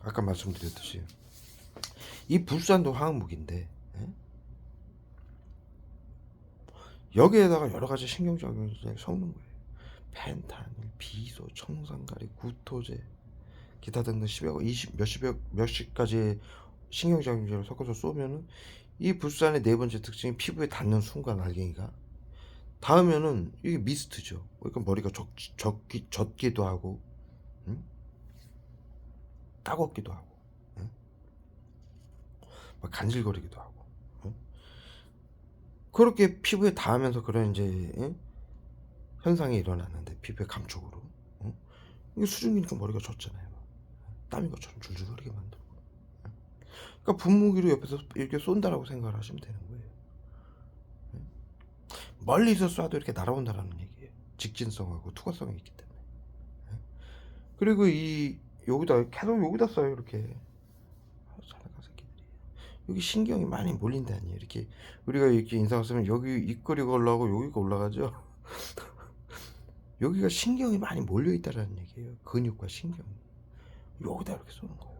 아까 말씀드렸듯이 이 불산도 화학무기인데, 여기에다가 여러 가지 신경작용을 섞는 거예요. 펜타닐, 비소, 청산가리, 구토제, 기타 등등 10여, 20, 몇십 가지 신경작용제를 섞어서 쏘면은, 이 불산의 네 번째 특징이 피부에 닿는 순간 알갱이가 닿으면은 이게 미스트죠. 그러니까 머리가 젖기도 하고, 따갑기도 하고, 막 간질거리기도 하고. 그렇게 피부에 닿으면서 그런 이제 현상이 일어나는데, 피부의 감촉으로. 이게 수증기니까 머리가 젖잖아요. 땀인 것처럼 줄줄 흐르게 만들고. 그러니까 분무기로 옆에서 이렇게 쏜다라고 생각을 하시면 되는 거예요. 멀리서 쏴도 이렇게 날아온다라는 얘기예요. 직진성하고 투과성이 있기 때문에. 그리고 여기다 계속 여기다 쏴요, 이렇게. 사나가 새끼들이. 여기 신경이 많이 몰린다니. 이렇게 우리가 이렇게 인상을 쓰면 여기 입꼬리가 올라가고 여기가 올라가죠. 여기가 신경이 많이 몰려 있다라는 얘기예요. 근육과 신경이. 여기다 이렇게 쏘는 거예요.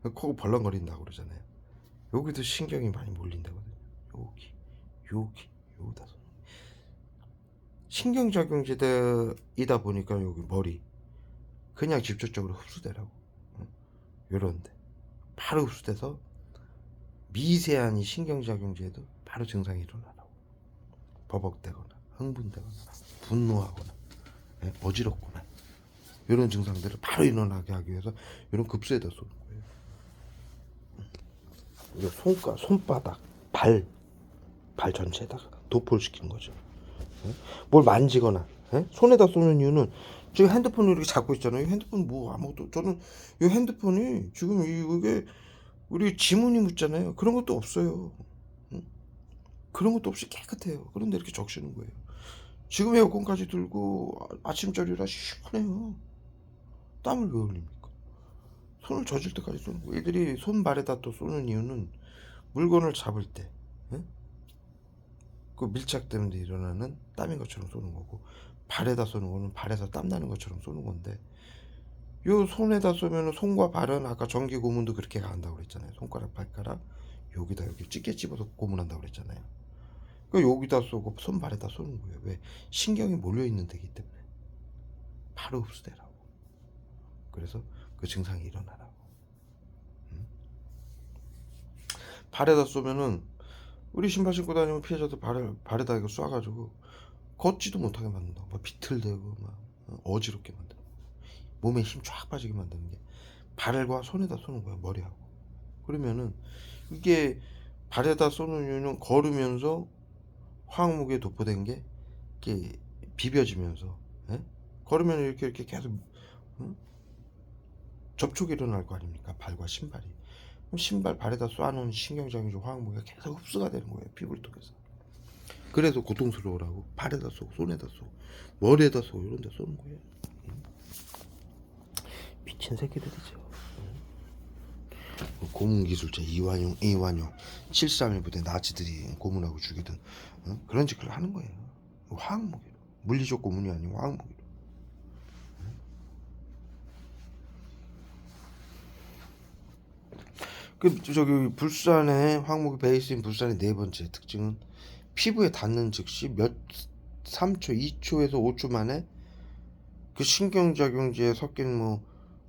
이렇게. 코 벌렁거린다고 그러잖아요. 여기도 신경이 많이 몰린다거든요. 여기다 쏘는. 신경작용제이다 보니까 여기 머리 그냥 직접적으로 흡수되라고. 요런데 바로 흡수돼서 미세한 이 신경작용제도 바로 증상이 일어나라고. 버벅대거나 흥분되거나 분노하거나 어지럽거나 이런 증상들을 바로 일어나게 하기 위해서 이런 급수에다 쏘는 거예요. 이거 손바닥, 발 전체에다가 도포를 시키는 거죠. 뭘 만지거나 손에다 쏘는 이유는, 지금 핸드폰을 이렇게 잡고 있잖아요. 이 핸드폰 뭐 아무것도, 저는 이 핸드폰이 지금 이게 우리 지문이 묻잖아요. 그런 것도 없어요. 그런 것도 없이 깨끗해요. 그런데 이렇게 적시는 거예요. 지금 에어컨까지 들고 아침절이라 시원해요. 땀을 왜 흘립니까? 손을 젖을 때까지 쏘는 거예요. 애들이 손발에다 또 쏘는 이유는 물건을 잡을 때, 예? 그 밀착 때문에 일어나는 땀인 것처럼 쏘는 거고, 발에다 쏘는 거는 발에서 땀 나는 것처럼 쏘는 건데, 요 손에다 쏘면 손과 발은 아까 전기 고문도 그렇게 간다고 그랬잖아요. 손가락, 발가락 여기다 이렇게 찌개 집어서 고문한다고 그랬잖아요. 그 여기다 쏘고 손발에다 쏘는 거예요. 왜? 신경이 몰려 있는 데기 때문에 바로 흡수되라고. 그래서 그 증상이 일어나라고. 발에다 쏘면은 우리 신발 신고 다니면 피해자들 발에다 이거 쏴가지고 걷지도 못하게 만든다. 막 비틀대고 막 어지럽게 만든다. 몸에 힘 쫙 빠지게 만드는 게 발과 손에다 쏘는 거야. 머리하고. 그러면은 이게 발에다 쏘는 이유는 걸으면서 화학무기에 도포된 게 이렇게 비벼지면서, 예? 걸으면 이렇게 계속, 응? 접촉이 일어날 거 아닙니까? 발과 신발이. 그럼 신발 발에다 쏴놓은 신경적인 화학무기가 계속 흡수가 되는 거예요. 피부를 통해서. 그래서 고통스러우라고 발에다 쏘고 손에다 쏘고 머리에다 쏘고 이런 데 쏘는 거예요. 미친 새끼들이죠. 고문기술자 이완용 731 부대 나치들이 고문하고 죽이던 그런 짓을 하는 거예요. 화학무기로. 물리적 고문이 아니고 화학무기로. 그 저기 불산의 화학무기 베이스인 불산의 네 번째 특징은 피부에 닿는 즉시 몇 3초, 2초에서 5초 만에 그 신경작용제에 섞인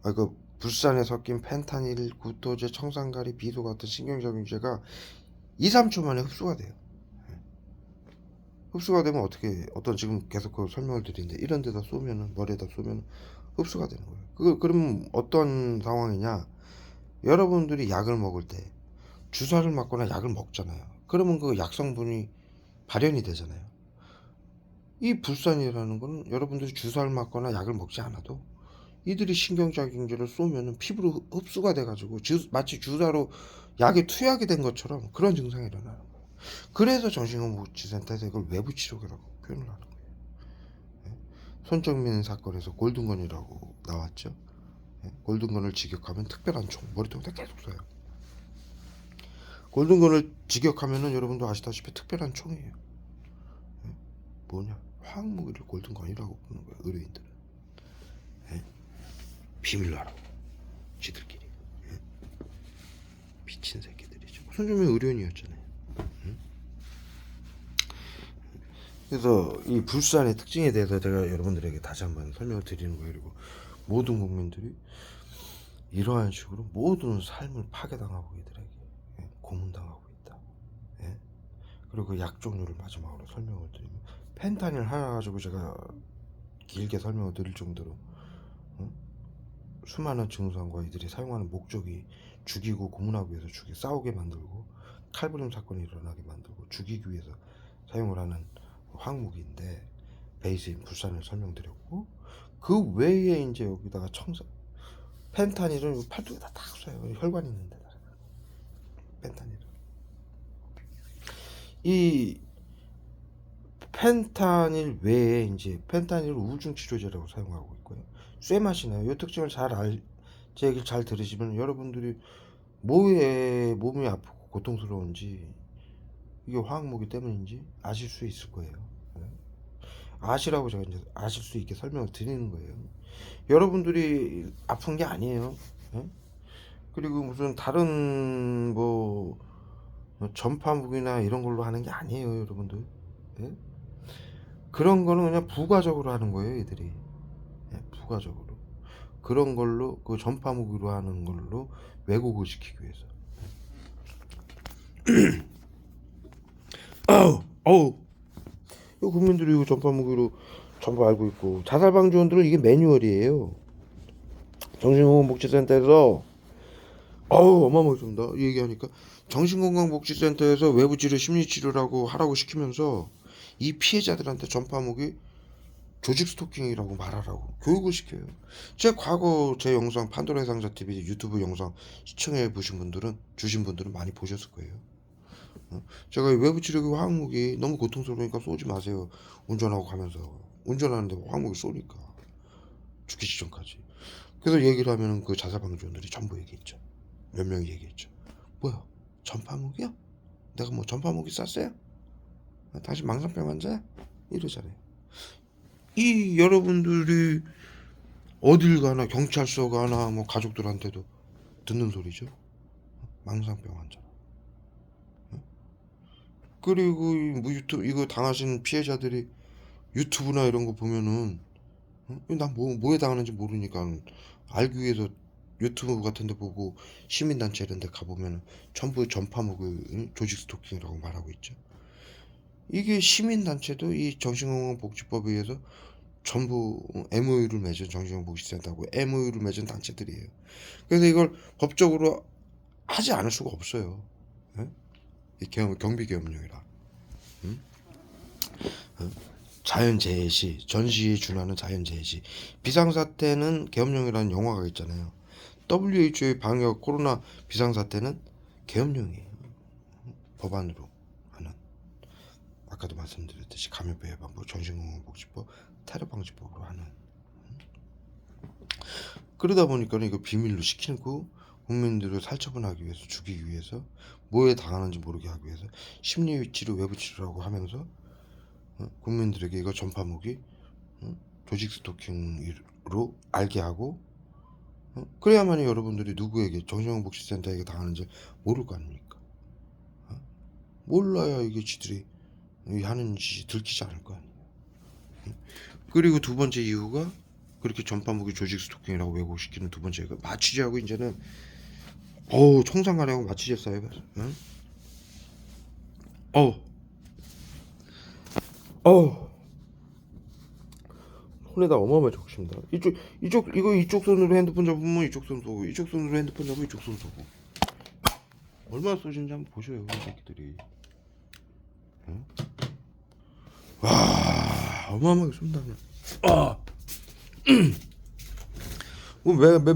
그 불산에 섞인 펜타닐, 구토제, 청산가리, 비소 같은 신경작용제가 2, 3초 만에 흡수가 돼요. 흡수가 되면 어떤 지금 계속 그 설명을 드리는데 이런 데다 쏘면은 머리에다 쏘면 흡수가 되는 거예요. 그럼 어떤 상황이냐? 여러분들이 약을 먹을 때 주사를 맞거나 약을 먹잖아요. 그러면 그 약 성분이 발현이 되잖아요. 이 불산이라는 거는 여러분들이 주사를 맞거나 약을 먹지 않아도 이들이 신경작용제를 쏘면은 피부로 흡수가 돼가지고 마치 주사로 약에 투약이 된 것처럼 그런 증상이 일어나는 거예요. 그래서 정신건강복지센터에서 이걸 외부치료라고 표현을 하는 거예요. 손정민 사건에서 골든건이라고 나왔죠. 골든건을 직역하면 특별한 총, 머리통에다 계속 쏴요. 골든건을 직역하면은 여러분도 아시다시피 특별한 총이에요. 뭐냐? 화학무기를 골든건이라고 부르는 거예요. 의료인들은. 비밀로 하라고. 지들끼리. 미친 새끼들이죠. 손정민 의료인이었잖아요. 그래서 이 불산의 특징에 대해서 제가 여러분들에게 다시 한번 설명을 드리는 거예요. 그리고 모든 국민들이 이러한 식으로 모든 삶을 파괴당하고 이들에게 고문당하고 있다. 그리고 그 약 종류를 마지막으로 설명을 드리면 펜타닐 하나 가지고 제가 길게 설명을 드릴 정도로 수많은 증상과 이들이 사용하는 목적이 죽이고 고문하기 위해서 싸우게 만들고 칼부림 사건이 일어나게 만들고 죽이기 위해서 사용을 하는 화학무기인데 베이스인 불산을 설명드렸고 그 외에 이제 여기다가 펜타닐은 팔뚝에다 딱 쏴요. 혈관 있는 데다 펜타닐은. 이 펜타닐 외에 이제 펜타닐을 우울증 치료제라고 사용하고 있고요. 쇠맛이나요. 이 특징을 제 얘기를 잘 들으시면 여러분들이 뭐에 몸이 아프고 고통스러운지 이게 화학무기 때문인지 아실 수 있을 거예요. 아시라고 제가 이제 아실 수 있게 설명을 드리는 거예요. 여러분들이 아픈 게 아니에요. 그리고 무슨 다른 전파 무기나 이런 걸로 하는 게 아니에요, 여러분들. 그런 거는 그냥 부가적으로 하는 거예요, 얘들이. 부가적으로. 그런 걸로 그 전파 무기로 하는 걸로 왜곡을 시키기 위해서. 어우. 이 국민들이 이거 전파 무기로 전부 알고 있고 자살 방지원들은 이게 매뉴얼이에요. 정신건강복지센터에서 어마어마했습니다. 이 얘기하니까 정신건강복지센터에서 외부치료 심리치료라고 하라고 시키면서 이 피해자들한테 전파무기 조직 스토킹이라고 말하라고 교육을 시켜요. 과거 제 영상 판도라의 상자 TV 유튜브 영상 시청해 주신 분들은 많이 보셨을 거예요. 제가 외부 치료기 화학무기 너무 고통스러우니까 쏘지 마세요. 운전하고 가면서 운전하는데 화학무기 쏘니까 죽기 직전까지. 그래서 얘기를 하면은 그 자살방지원들이 전부 얘기했죠. 몇 명이 얘기했죠. 뭐야, 전파무기야? 내가 뭐 전파무기 쐈어요? 다시 망상병 환자야? 이러잖아요. 이 여러분들이 어딜 가나 경찰서 가나 뭐 가족들한테도 듣는 소리죠. 망상병 환자. 그리고 뭐 유튜브 이거 당하신 피해자들이 유튜브나 이런 거 보면은 난뭐 뭐에 당하는지 모르니까 알기 위해서 유튜브 같은 데 보고 시민단체 이런 데 가보면 전부 전파목을 조직 스토킹이라고 말하고 있죠. 이게 시민단체도 이 정신건강복지법에 의해서 전부 MOU를 맺은 정신건강복지센터하고 MOU를 맺은 단체들이에요. 그래서 이걸 법적으로 하지 않을 수가 없어요. 예? 이 경비계엄령이라. 응? 자연재해 시, 전시에 준하는 자연재해 시. 비상사태는 계엄령이라는 영화가 있잖아요. WHO의 방역 코로나 비상사태는 계엄령이에요. 법안으로 하는. 아까도 말씀드렸듯이 감염병 예방법, 정신건강복지법, 테러방지법으로 하는. 그러다 보니까 이거 비밀로 시키고 국민들을 살처분하기 위해서, 죽이기 위해서, 뭐에 당하는지 모르게 하기 위해서 심리치료, 외부치료라고 하면서 국민들에게 이거 전파무기 조직 스토킹으로 알게 하고 그래야만이 여러분들이 누구에게 정신건강복지센터에게 당하는지 모를 거 아닙니까? 몰라야 이게 지들이 하는 짓이 들키지 않을 거 아니에요. 그리고 두 번째 이유가 그렇게 전파무기 조직 스토킹이라고 왜곡시키는 두 번째가 마취제하고 이제는 청산가래하고 마취제 쌓여요. 응? 손에다 어마어마하게 적십니다. 이쪽 손으로 핸드폰 잡으면 이쪽 손 쏘고, 이쪽 손으로 핸드폰 잡으면 이쪽 손 쏘고. 얼마나 쏘시는지 한번 보셔요, 이 새끼들이. 응? 와, 어마어마하게 쏜다면.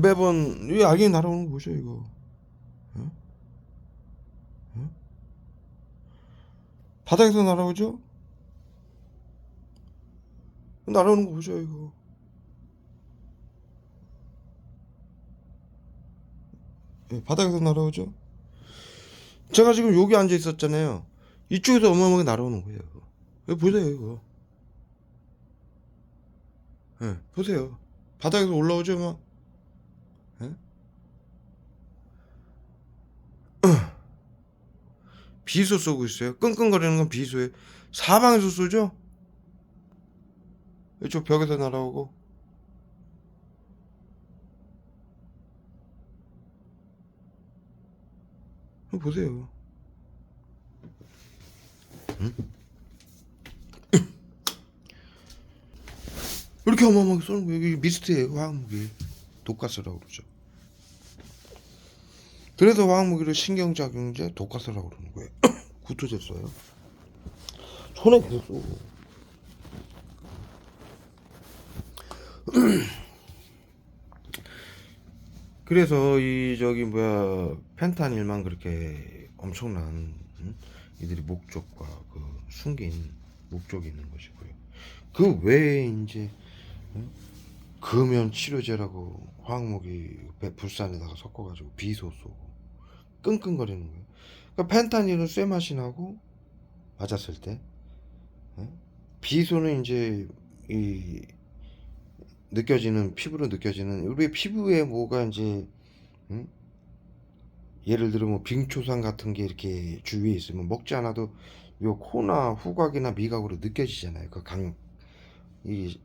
매번 이 악이 날아오는 거 보셔 이거. 응? 응? 바닥에서 날아오죠? 날아오는 거 보셔 이거. 바닥에서 날아오죠? 제가 지금 여기 앉아 있었잖아요. 이쪽에서 어마어마하게 날아오는 거예요. 여기 보세요 이거. 보세요. 바닥에서 올라오죠 막. 비소 쏘고 있어요. 끙끙거리는 건 비소예요. 사방에서 쏘죠? 이쪽 벽에서 날아오고. 보세요. 응? 이렇게 어마어마하게 쏘는 거예요. 이게 미스트예요. 화학무기. 독가스라고 그러죠. 그래서 화학무기를 신경작용제 독가스라고 그러는 거예요. 구토제 써요. 손에 계속 쏘고. 그래서 펜타닐만 그렇게 엄청난 이들이 목적과 그 숨긴 목적이 있는 것이고요. 그 외에 이제 금연 치료제라고 화학무기 불산에다가 섞어가지고 비소 쏘고 끙끙거리는 거예요. 그러니까 펜타닐은 쇠맛이 나고 맞았을 때 비소는 이제 이 느껴지는 피부로 느껴지는 우리 피부에 뭐가 이제 예를 들어 뭐 빙초산 같은 게 이렇게 주위에 있으면 먹지 않아도 요 코나 후각이나 미각으로 느껴지잖아요. 이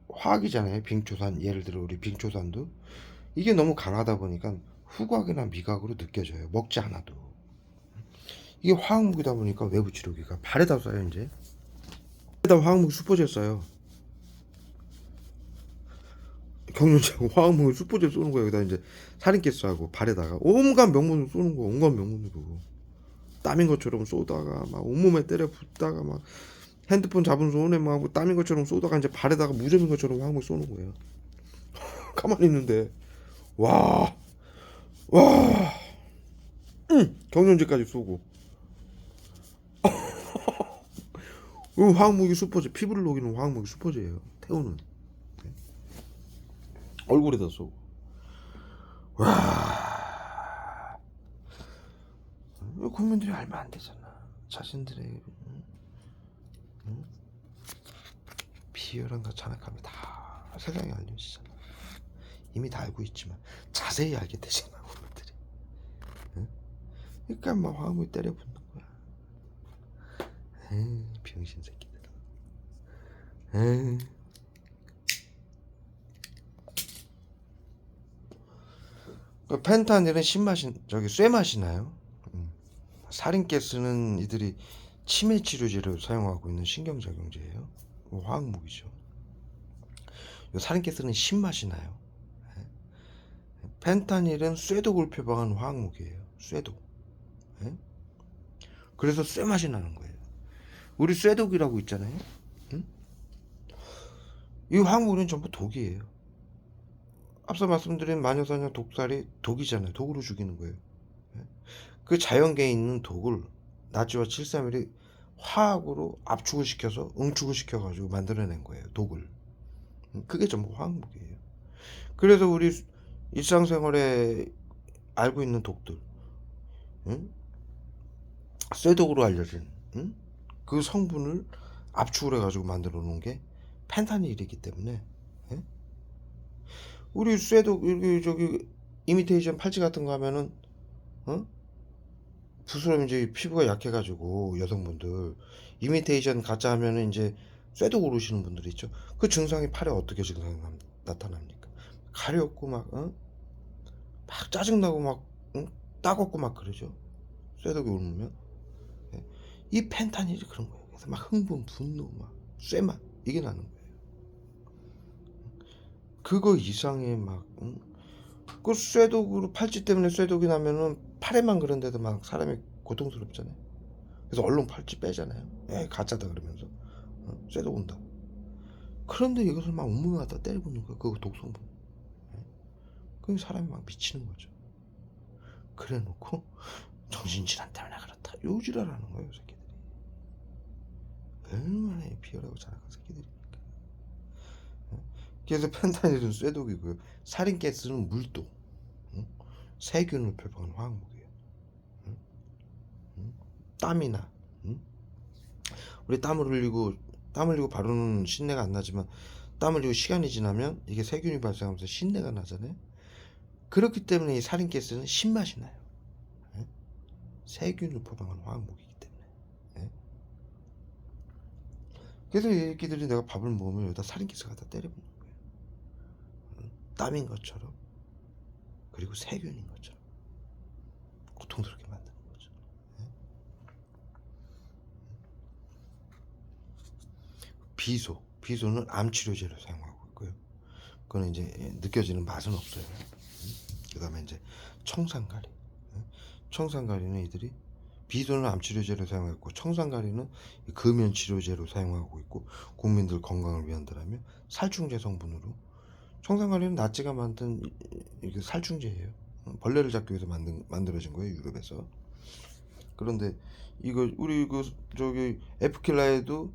화학이잖아요. 빙초산 예를 들어 우리 빙초산도 이게 너무 강하다 보니까 후각이나 미각으로 느껴져요. 먹지 않아도. 이게 화학무기다 보니까 외부 치료기가 발에다 쏴요. 이제 발에다 화학무기 수포제 쏴요. 경륜자고 화학무기 수포제 쏘는 거예요. 여기다 이제 살인캐스하고 발에다가 온갖 명문으로 쏘는 거. 온갖 명문으로 땀인 것처럼 쏘다가 막 온몸에 때려 붓다가 막 핸드폰 잡은 손에 막 땀인 것처럼 쏘다가 이제 발에다가 무좀인 것처럼 화학무기 쏘는 거예요. 가만히 있는데 와 경륜제까지 쏘고 그 화학무기 수포제, 피부를 녹이는 화학무기 수포제예요. 태우는. 얼굴에다 쏘고. 와, 국민들이 알면 안 되잖아. 자신들의 비열함과 잔악함이 다 세상에 알려지잖아. 이미 다 알고 있지만 자세히 알게 되잖아, 국민들이. 응? 그러니까 막 화학무기 때려 붙는 거야. 에이, 병신 새끼들. 에이. 그 펜타닐은 신맛이 저기 쇠맛이 나요. 살인가스는 이들이 치매 치료제로 사용하고 있는 신경작용제예요. 화학무기죠. 살인가스는 신맛이 나요. 펜타닐은 쇠독을 표방한 화학무기예요. 쇠독. 예? 그래서 쇠맛이 나는 거예요. 우리 쇠독이라고 있잖아요. 응? 이 화학무기는 전부 독이에요. 앞서 말씀드린 마녀사냥 독살이 독이잖아요. 독으로 죽이는 거예요. 그 자연계에 있는 독을 나치와 731이 화학으로 압축을 시켜서 응축을 시켜가지고 만들어낸 거예요. 독을. 그게 전부 화학무기예요. 그래서 우리 일상생활에 알고 있는 독들, 응? 쇠독으로 알려진 그 성분을 압축을 해가지고 만들어 놓은 게 펜타닐이기 때문에, 응? 우리 쇠독 여기 저기 이미테이션 팔찌 같은 거 하면은 어? 부스럼 이제 피부가 약해가지고 여성분들 이미테이션 가짜 하면은 이제 쇠독 오르시는 분들 있죠. 그 증상이 팔에 어떻게 증상이 나타납니까? 가렵고 막 막 짜증나고 막 따갑고 막 그러죠. 쇠독이 오르면. 예. 이 펜타닐이 그런 거예요. 그래서 막 흥분, 분노, 막 쇠맛 이게 나는 거예요. 그거 이상의 막 그 쇠독으로 팔찌 때문에 쇠독이 나면은 팔에만 그런데도 막 사람이 고통스럽잖아요. 그래서 얼른 팔찌 빼잖아요. 에 가짜다 그러면서 쇠독 온다. 그런데 이것을 막 온몸에 갖다 때리고 있는 거야. 그거 독성분. 그럼 사람이 막 미치는 거죠. 그래 놓고 정신질환 때문에 그렇다. 요지랄하는 거예요, 새끼들이. 얼마나 비열하고 잔악한 새끼들입니까. 그래서 펜타닐은 쇠독이고요. 살인가스는 물독. 세균을 표방하는 화학무기예요. 땀이나 우리 땀 흘리고 바르는 신내가 안 나지만 땀 흘리고 시간이 지나면 이게 세균이 발생하면서 신내가 나잖아요. 그렇기 때문에 이 살인가스는 신맛이 나요. 세균을 표방하는 화학무기이기 때문에. 그래서 이 새끼들이 내가 밥을 먹으면 여기다 살인가스 갖다 때려붓는 거예요. 땀인 것처럼 그리고 세균인 것처럼 고통스럽게 만드는 거죠. 비소는 암치료제로 사용하고 있고요. 그거는 이제 느껴지는 맛은 없어요. 그 다음에 이제 청산가리. 청산가리는 이들이 비소는 암치료제로 사용했고 청산가리는 금연치료제로 사용하고 있고 국민들 건강을 위한다라며 살충제 성분으로. 청산가리는 나치가 만든 살충제예요. 벌레를 잡기 위해서 만들어진 거예요, 유럽에서. 그런데 이거 우리 그 저기 에프킬라에도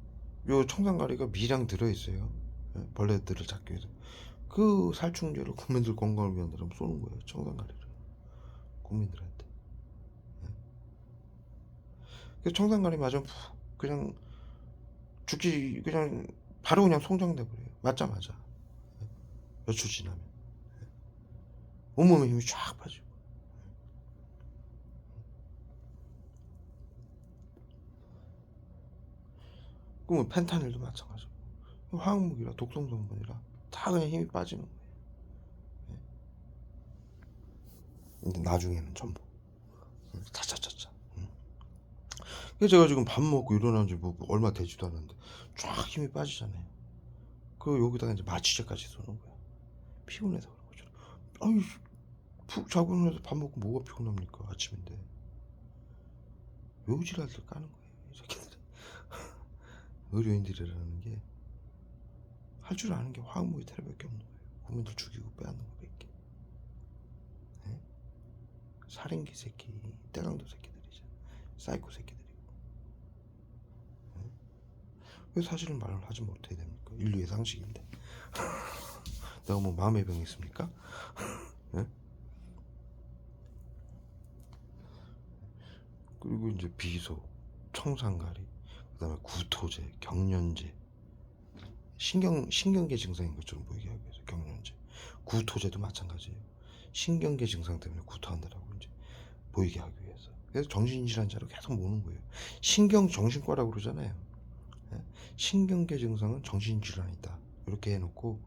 요 청산가리가 미량 들어있어요. 벌레들을 잡기 위해서. 그 살충제를 국민들 건강을 위한다면 쏘는 거예요. 청산가리를 국민들한테. 그래서 청산가리 맞으면 그냥 죽기 그냥 바로 그냥 송장돼 버려요. 맞자마자 며칠 지나면 온몸에 힘이 쫙 빠지고. 그러면 펜타닐도 마찬가지고 화학무기라 독성 성분이라 다 그냥 힘이 빠지는 거예요. 근데 나중에는 전부 차차차차. 그래서 제가 지금 밥 먹고 일어난 지뭐 얼마 되지도 않았는데 쫙 힘이 빠지잖아요. 그 여기다가 이제 마취제까지 쏘는 거야. 피곤해서 그런 거죠. 아니 푹 자고 나서 밥 먹고 뭐가 피곤합니까? 아침인데. 요지랄들 까는 거예요. 이 새끼들이. 의료인들이라는 게 할 줄 아는 게 화학무기 테러밖에 없는 거예요. 국민들 죽이고 빼앗는 거밖에. 네? 살인기 새끼, 떼강도 새끼들이죠. 사이코 새끼들이고. 네? 왜 사실은 말을 하지 못해야 됩니까? 인류의 상식인데. 내가 뭐 마음의 병이 있습니까? 예? 그리고 이제 비소, 청산가리, 그다음에 구토제, 경련제, 신경계 증상인 것처럼 보이게 하기 위해서 경련제, 구토제도 마찬가지예요. 신경계 증상 때문에 구토한다라고 이제 보이게 하기 위해서. 그래서 정신질환자로 계속 모는 거예요. 정신과라고 그러잖아요. 예? 신경계 증상은 정신질환이다. 이렇게 해놓고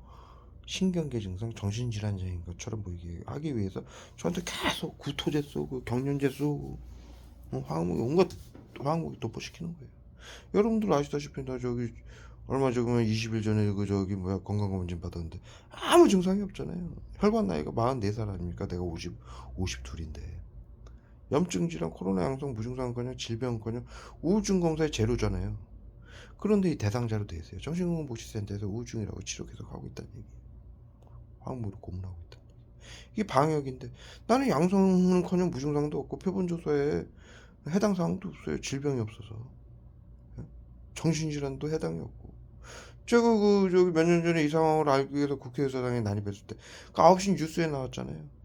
신경계 증상 정신질환자인 것처럼 보이게 하기 위해서 저한테 계속 구토제 쏘고 경련제 쏘고 화학무기 온갖 화학무기 도포시키는 거예요. 여러분들 아시다시피 나 저기 얼마 전에 20일 전에 그 저기 뭐야 건강검진 받았는데 아무 증상이 없잖아요. 혈관 나이가 44살 아닙니까? 내가 52인데 염증 질환 코로나 양성 무증상커녕 질병커녕 우울증 검사에 제로잖아요. 그런데 이 대상자로 돼 있어요. 정신건강복지센터에서 우울증이라고 치료 계속 하고 있다는 얘기. 화학무기로 고문하고 있다는 얘기. 이게 방역인데 나는 양성은커녕 무증상도 없고 표본 조사에 해당 사항도 없어요. 질병이 없어서. 정신질환도 해당이 없고. 제가 그 저기 몇 년 전에 이 상황을 알기 위해서 국회의사당에 난입했을 때 그 9시 뉴스에 나왔잖아요.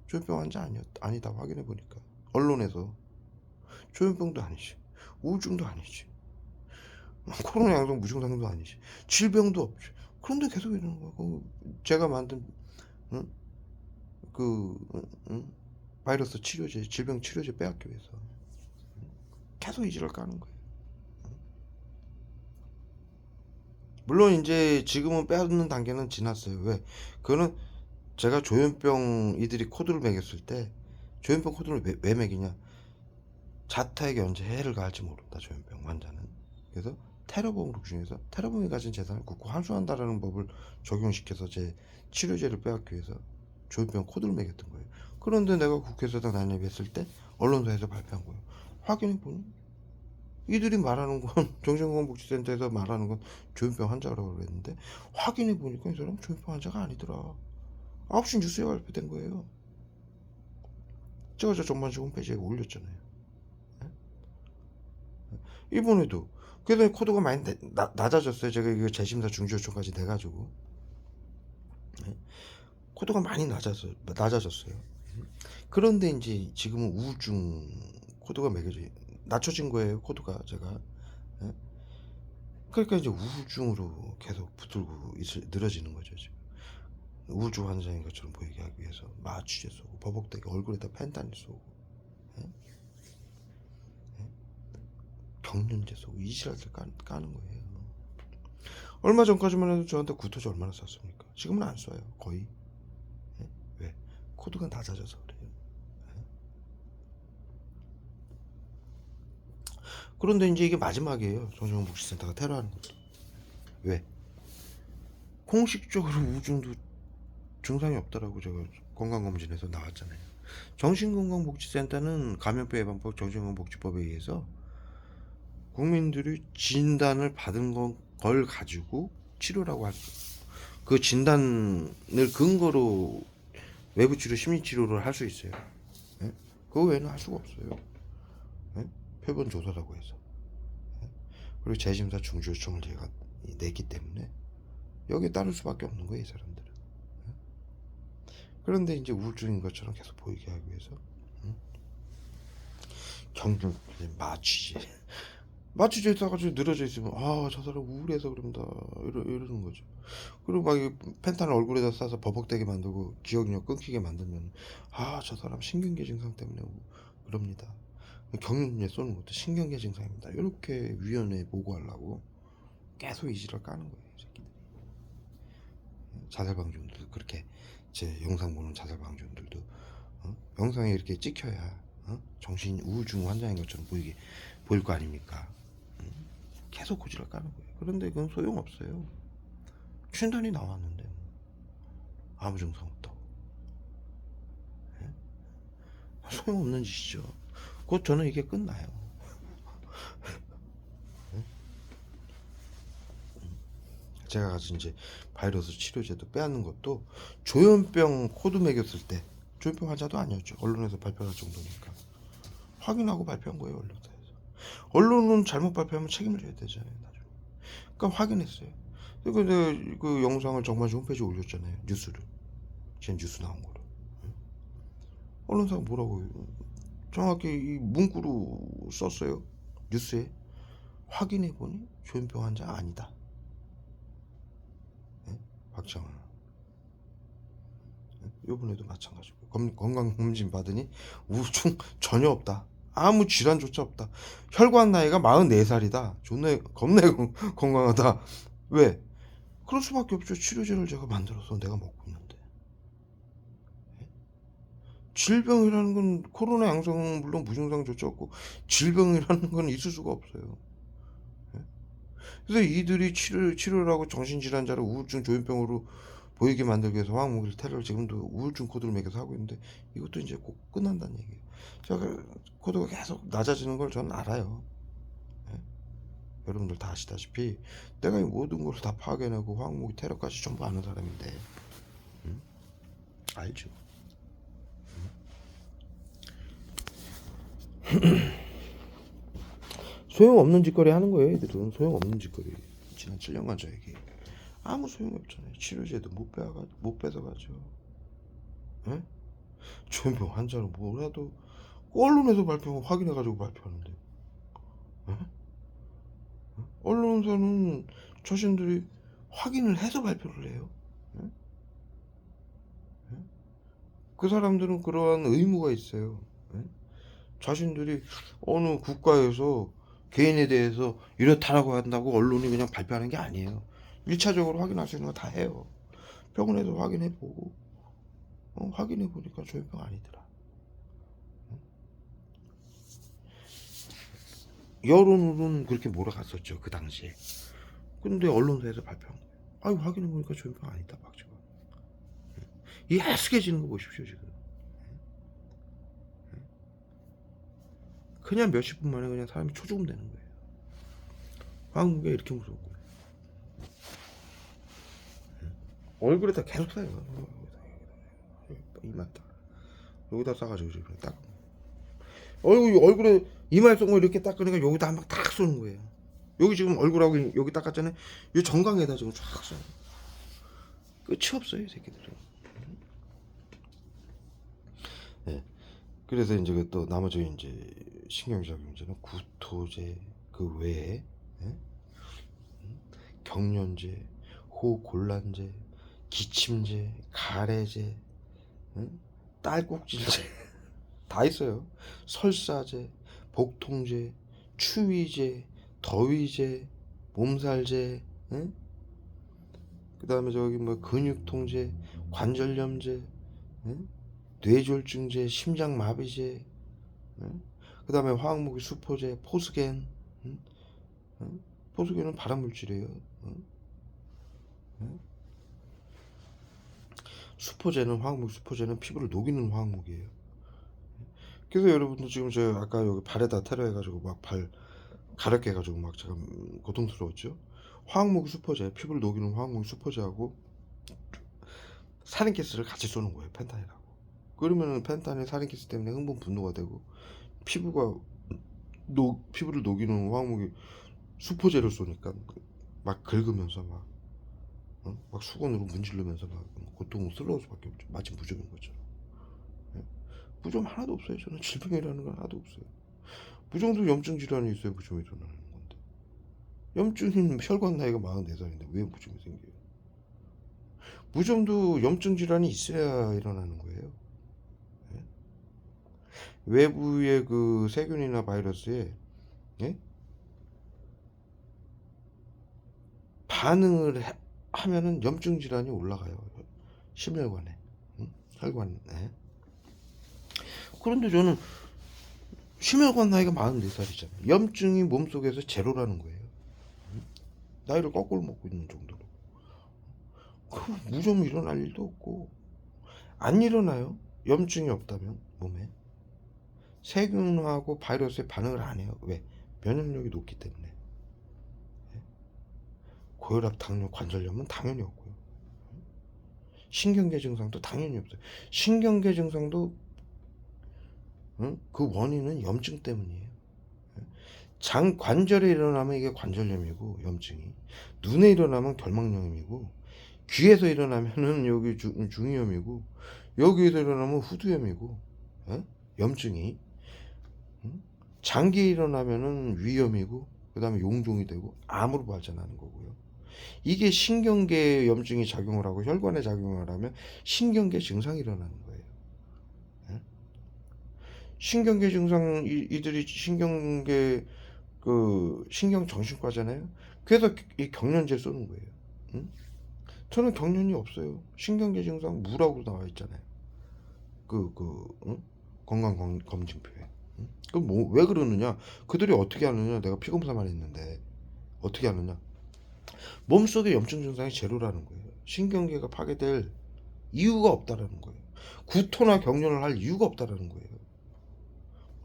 조현병 환자 아니다 확인해 보니까 언론에서 조현병도 아니지, 우울증도 아니지, 코로나 양성 무증상도 아니지, 질병도 없지. 그런데 계속 이러는 거야. 제가 만든 응? 그 바이러스 치료제, 질병 치료제 빼앗기 위해서 계속 이 지랄 까는 거예요. 물론 이제 지금은 빼앗는 단계는 지났어요. 왜? 그거는 제가 조현병 이들이 코드를 매겼을 때 조현병 코드를 왜 매기냐? 자타에게 언제 해를 가할지 모른다. 조현병 환자는. 그래서 테러범으로 규정해서 테러범이 가진 재산을 국고 환수한다라는 법을 적용시켜서 제 치료제를 빼앗기 위해서 조현병 코드를 매겼던 거예요. 그런데 내가 국회에서 난입했을 때 언론사에서 발표한 거예요. 확인해 보니 이들이 말하는 건 정신건강복지센터에서 말하는 건 조현병 환자라고 그랬는데 확인해 보니까 이 사람 조현병 환자가 아니더라. 9시 뉴스에 발표된 거예요. 제가 저 전반식 홈페이지에 올렸잖아요. 이번에도 그래서 코드가 많이 낮아졌어요. 제가 이거 재심사 중지요청까지 돼가지고 코드가 많이 낮아졌어요. 그런데 이제 지금은 우울증 코드가 낮춰진 거예요. 코드가 제가. 그러니까 이제 우울증으로 계속 붙들고 늘어지는 거죠. 지금 우울증 환자인 것처럼 보이게 하기 위해서 마취제 쏘고 버벅대게 얼굴에다 펜타닐 쏘고 경련제 쏘고 이지랄들 까는 거예요. 얼마 전까지만 해도 저한테 구토제 얼마나 쐈습니까? 지금은 안 쏴요. 거의. 왜? 코드가 낮아져서 그래요. 그런데 이제 이게 마지막이에요. 정신건강복지센터가 테러하는 것도. 왜? 공식적으로 우울증도 증상이 없다라고 제가 건강검진에서 나왔잖아요. 정신건강복지센터는 감염병 예방법 정신건강복지법에 의해서 국민들이 진단을 받은 걸 가지고 치료라고 할 수, 그 진단을 근거로 외부 치료, 심리 치료를 할 수 있어요. 예? 그거 외에는 할 수가 없어요. 예? 표본 조사라고 해서. 예? 그리고 재심사 중지 요청을 제가 냈기 때문에 여기에 따를 수밖에 없는 거예요, 이 사람들은. 예? 그런데 이제 우울증인 것처럼 계속 보이게 하기 위해서 경중 마취제 싸가지고 늘어져 있으면 저 사람 우울해서 그런다 이러는 거죠. 그리고 막 펜타를 얼굴에다 싸서 버벅대게 만들고 기억력 끊기게 만들면 저 사람 신경계 증상 때문에 그럽니다. 경련제 쏘는 것도 신경계 증상입니다. 이렇게 위원회에 보고하려고 계속 이지랄 까는 거예요, 새끼들이. 자살방지원들도 그렇게 제 영상 보는 자살방지원들도 영상에 이렇게 찍혀야 정신 우울증 환자인 것처럼 보일 거 아닙니까? 계속 고지를 까는 거예요. 그런데 그건 소용없어요. 진단이 나왔는데 아무 증상 없다고. 소용없는 짓이죠. 곧 저는 이게 끝나요. 제가 가서 이제 바이러스 치료제도 빼앗는 것도 조현병 코드 매겼을 때 조현병 환자도 아니었죠. 언론에서 발표할 정도니까 확인하고 발표한 거예요. 언론사에서. 언론은 잘못 발표하면 책임을 져야 되잖아요. 나중에. 그러니까 확인했어요. 근데 그 영상을 정말 홈페이지에 올렸잖아요. 뉴스를. 제 뉴스 나온 거를. 언론사가 뭐라고 정확히 이 문구로 썼어요. 뉴스에. 확인해보니 조현병 환자 아니다. 예? 박정아. 요번에도 마찬가지고 건강검진 받으니 우울증 전혀 없다. 아무 질환조차 없다. 혈관 나이가 44살이다. 존나 겁나 건강하다. 왜? 그럴 수밖에 없죠. 치료제를 제가 만들어서 내가 먹고 있는데. 질병이라는 건 코로나 양성 물론 무증상조차 없고 질병이라는 건 있을 수가 없어요. 그래서 이들이 치료를 하고 정신질환자를 우울증 조현병으로 보이게 만들기 위해서 화학무기 테러를 지금도 우울증 코드를 매겨서 하고 있는데 이것도 이제 꼭 끝난다는 얘기예요. 제가 코드가 계속 낮아지는 걸 저는 알아요. 예? 여러분들 다 아시다시피 내가 이 모든 걸 다 파악해내고 화학무기 테러까지 전부 아는 사람인데 알죠. 소용없는 짓거리 하는 거예요. 애들은 소용없는 짓거리. 지난 7년간 저에게 아무 소용이 없잖아요. 치료제도 못 뺏어가죠. 예? 조현병 환자는 뭐라도 언론에서 발표하고 확인해가지고 발표하는데 예? 언론사는 자신들이 확인을 해서 발표를 해요. 예? 예? 그 사람들은 그러한 의무가 있어요. 예? 자신들이 어느 국가에서 개인에 대해서 이렇다라고 한다고 언론이 그냥 발표하는 게 아니에요. 1차적으로 확인할 수 있는 거 다 해요. 병원에서 확인해보고 확인해보니까 조현병 아니더라. 여론은 그렇게 몰아갔었죠 그 당시에. 근데 언론사에서 발표한 거예요. 아유 확인해보니까 조현병 아니다 박지원. 이 해숙해지는 거 보십시오 지금. 그냥 몇십 분 만에 그냥 사람이 초죽음 되는 거예요. 화학무기가 이렇게 무서운 거예요. 얼굴에다 계속 싸요. 이마다 여기다 싸가지고 지금 딱 얼굴에 이마에 쏜 거 이렇게 닦으니까 여기다 한 방 딱 쏘는 거예요. 여기 지금 얼굴하고 여기 닦았잖아요. 이 정강에다 지금 쫙 쏴요. 끝이 없어요 이 새끼들은. 네. 그래서 이제 또 나머지 이제 신경작용제는 구토제 그 외에 예? 경련제, 호곤란제, 기침제, 가래제, 딸꾹질제 다 있어요. 설사제, 복통제, 추위제, 더위제, 몸살제, 그 다음에 저기 뭐 근육통제, 관절염제, 뇌졸중제, 심장마비제, 그 다음에 화학무기 수포제, 포스겐. 포스겐은 발암물질이에요. 수포제는 화학무기 수포제는 피부를 녹이는 화학무기예요. 그래서 여러분들 지금 저 아까 여기 발에다 테러해가지고 막 발 가렵게 해가지고 막 제가 고통스러웠죠. 화학무기 수포제 피부를 녹이는 화학무기 수포제하고 살인가스를 같이 쏘는 거예요. 펜타닐하고. 그러면은 펜타닐 살인가스 때문에 흥분 분노가 되고 피부를 녹이는 화학무기 수포제를 쏘니까 막 긁으면서 막 수건으로 문지르면서 막 고통스러울 수밖에 없죠. 마치 무좀인 것처럼. 무좀 하나도 없어요. 저는 질병이라는 건 하나도 없어요. 무좀도 염증 질환이 있어요. 무좀이 일어나는 건데. 염증인 혈관 나이가 44살인데 왜 무좀이 생겨요? 무좀도 염증 질환이 있어야 일어나는 거예요. 외부의 그 세균이나 바이러스에 반응을 하면은 염증 질환이 올라가요. 심혈관에, 혈관에. 그런데 저는 심혈관 나이가 44살이잖아요. 염증이 몸속에서 제로라는 거예요. 나이를 거꾸로 먹고 있는 정도로. 그럼 무좀 일어날 일도 없고 안 일어나요. 염증이 없다면 몸에 세균하고 바이러스에 반응을 안 해요. 왜? 면역력이 높기 때문에. 고혈압, 당뇨, 관절염은 당연히 없고요. 신경계 증상도 당연히 없어요. 신경계 증상도 그 원인은 염증 때문이에요. 장 관절에 일어나면 이게 관절염이고 염증이, 눈에 일어나면 결막염이고, 귀에서 일어나면은 여기 중이염이고, 여기에서 일어나면 후두염이고, 예? 염증이, 장기에 일어나면은 위염이고, 그다음에 용종이 되고 암으로 발전하는 거고요. 이게 신경계 염증이 작용을 하고 혈관에 작용을 하면 신경계 증상이 일어나는 거예요. 예? 신경계 증상, 이들이 신경계 그 신경 정신과잖아요. 그래서 이 경련제 쏘는 거예요. 응? 저는 경련이 없어요. 신경계 증상 무라고 나와 있잖아요. 응? 건강 검진표에. 응? 그럼 뭐 왜 그러느냐? 그들이 어떻게 하느냐? 내가 피검사만 했는데 어떻게 하느냐? 몸속에 염증 증상이 제로라는 거예요. 신경계가 파괴될 이유가 없다라는 거예요. 구토나 경련을 할 이유가 없다라는 거예요.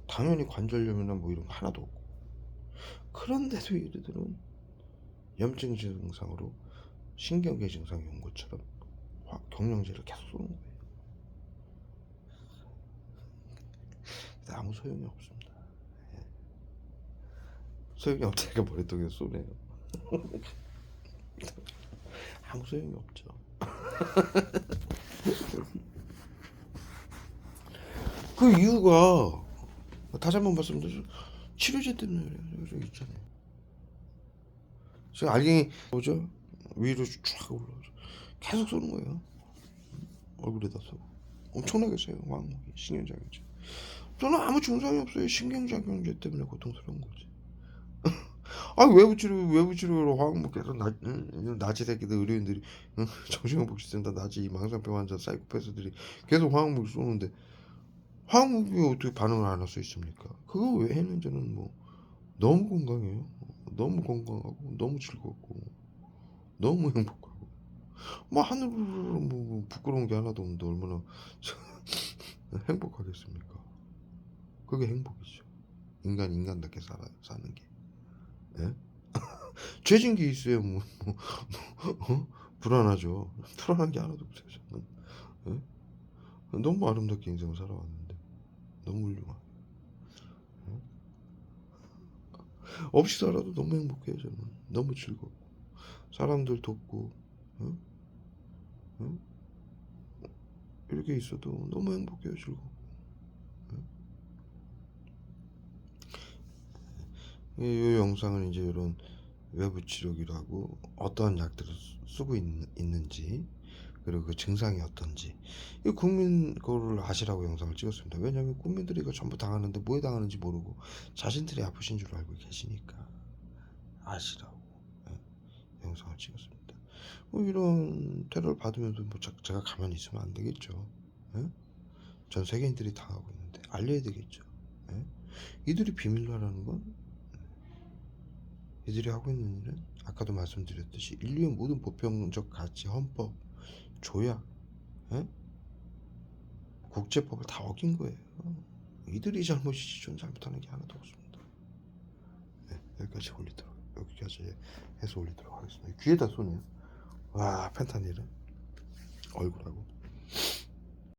당연히 관절염이나 뭐 이런 거 하나도 없고. 그런데도 이들은 염증 증상으로 신경계 증상이 온 것처럼 경련제를 계속 쏘는 거예요. 아무 소용이 없습니다. 예. 소용이 없다니까 머리통에 쏘네요. 아무 소용이 없죠. 그 이유가 다시 한번 말씀드리죠. 치료제 때문에 그래요. 있잖아요. 지금 알갱이 뭐죠? 위로 쫙 올라오죠. 계속 쏘는 거예요. 얼굴에다 쏘고. 엄청나게 쏘요. 왕목이 신경작용제. 저는 아무 증상이 없어요. 신경작용제 때문에 고통스러운 거지. 아, 외부 치료로 화학목 계속 나치 새끼들 의료인들이, 정신건복지센터 나치 망상병 환자 사이코패스들이 계속 화학목을 쏘는데 화학목이 어떻게 반응을 안 할 수 있습니까? 그거 외에는 저는 뭐 너무 건강해요. 너무 건강하고 너무 즐겁고 너무 행복하고 뭐 하늘으로 뭐 부끄러운 게 하나도 없는데 얼마나 행복하겠습니까? 그게 행복이죠. 인간답게 사는 게. 예? 죄진 게 있어요. 불안하죠. 불안한 게 하나도 없어요. 저는. 예? 너무 아름답게 인생을 살아왔는데 너무 훌륭한. 예? 없이 살아도 너무 행복해요. 저는 너무 즐겁고 사람들 돕고, 예? 예? 이렇게 있어도 너무 행복해요. 즐겁고. 예? 이 영상은 이제 이런 외부 치료기라고 어떠한 약들을 쓰고 있는지, 그리고 그 증상이 어떤지 이 국민 그거를 아시라고 영상을 찍었습니다. 왜냐하면 국민들이 이거 전부 당하는데 뭐에 당하는지 모르고 자신들이 아프신 줄 알고 계시니까 아시라고, 예, 영상을 찍었습니다. 뭐 이런 테러를 받으면서 뭐 제가 가만히 있으면 안 되겠죠. 예? 전 세계인들이 당하고 있는데 알려야 되겠죠. 예? 이들이 비밀로라는 건, 이들이 하고 있는 일은 아까도 말씀드렸듯이 인류의 모든 보편적 가치, 헌법, 조약, 예? 국제법을 다 어긴 거예요. 이들이 잘못이지 전 잘못하는 게 하나도 없습니다. 네, 여기까지 해서 올리도록 하겠습니다. 귀에다 쏘네요. 와, 펜타닐은 얼굴하고.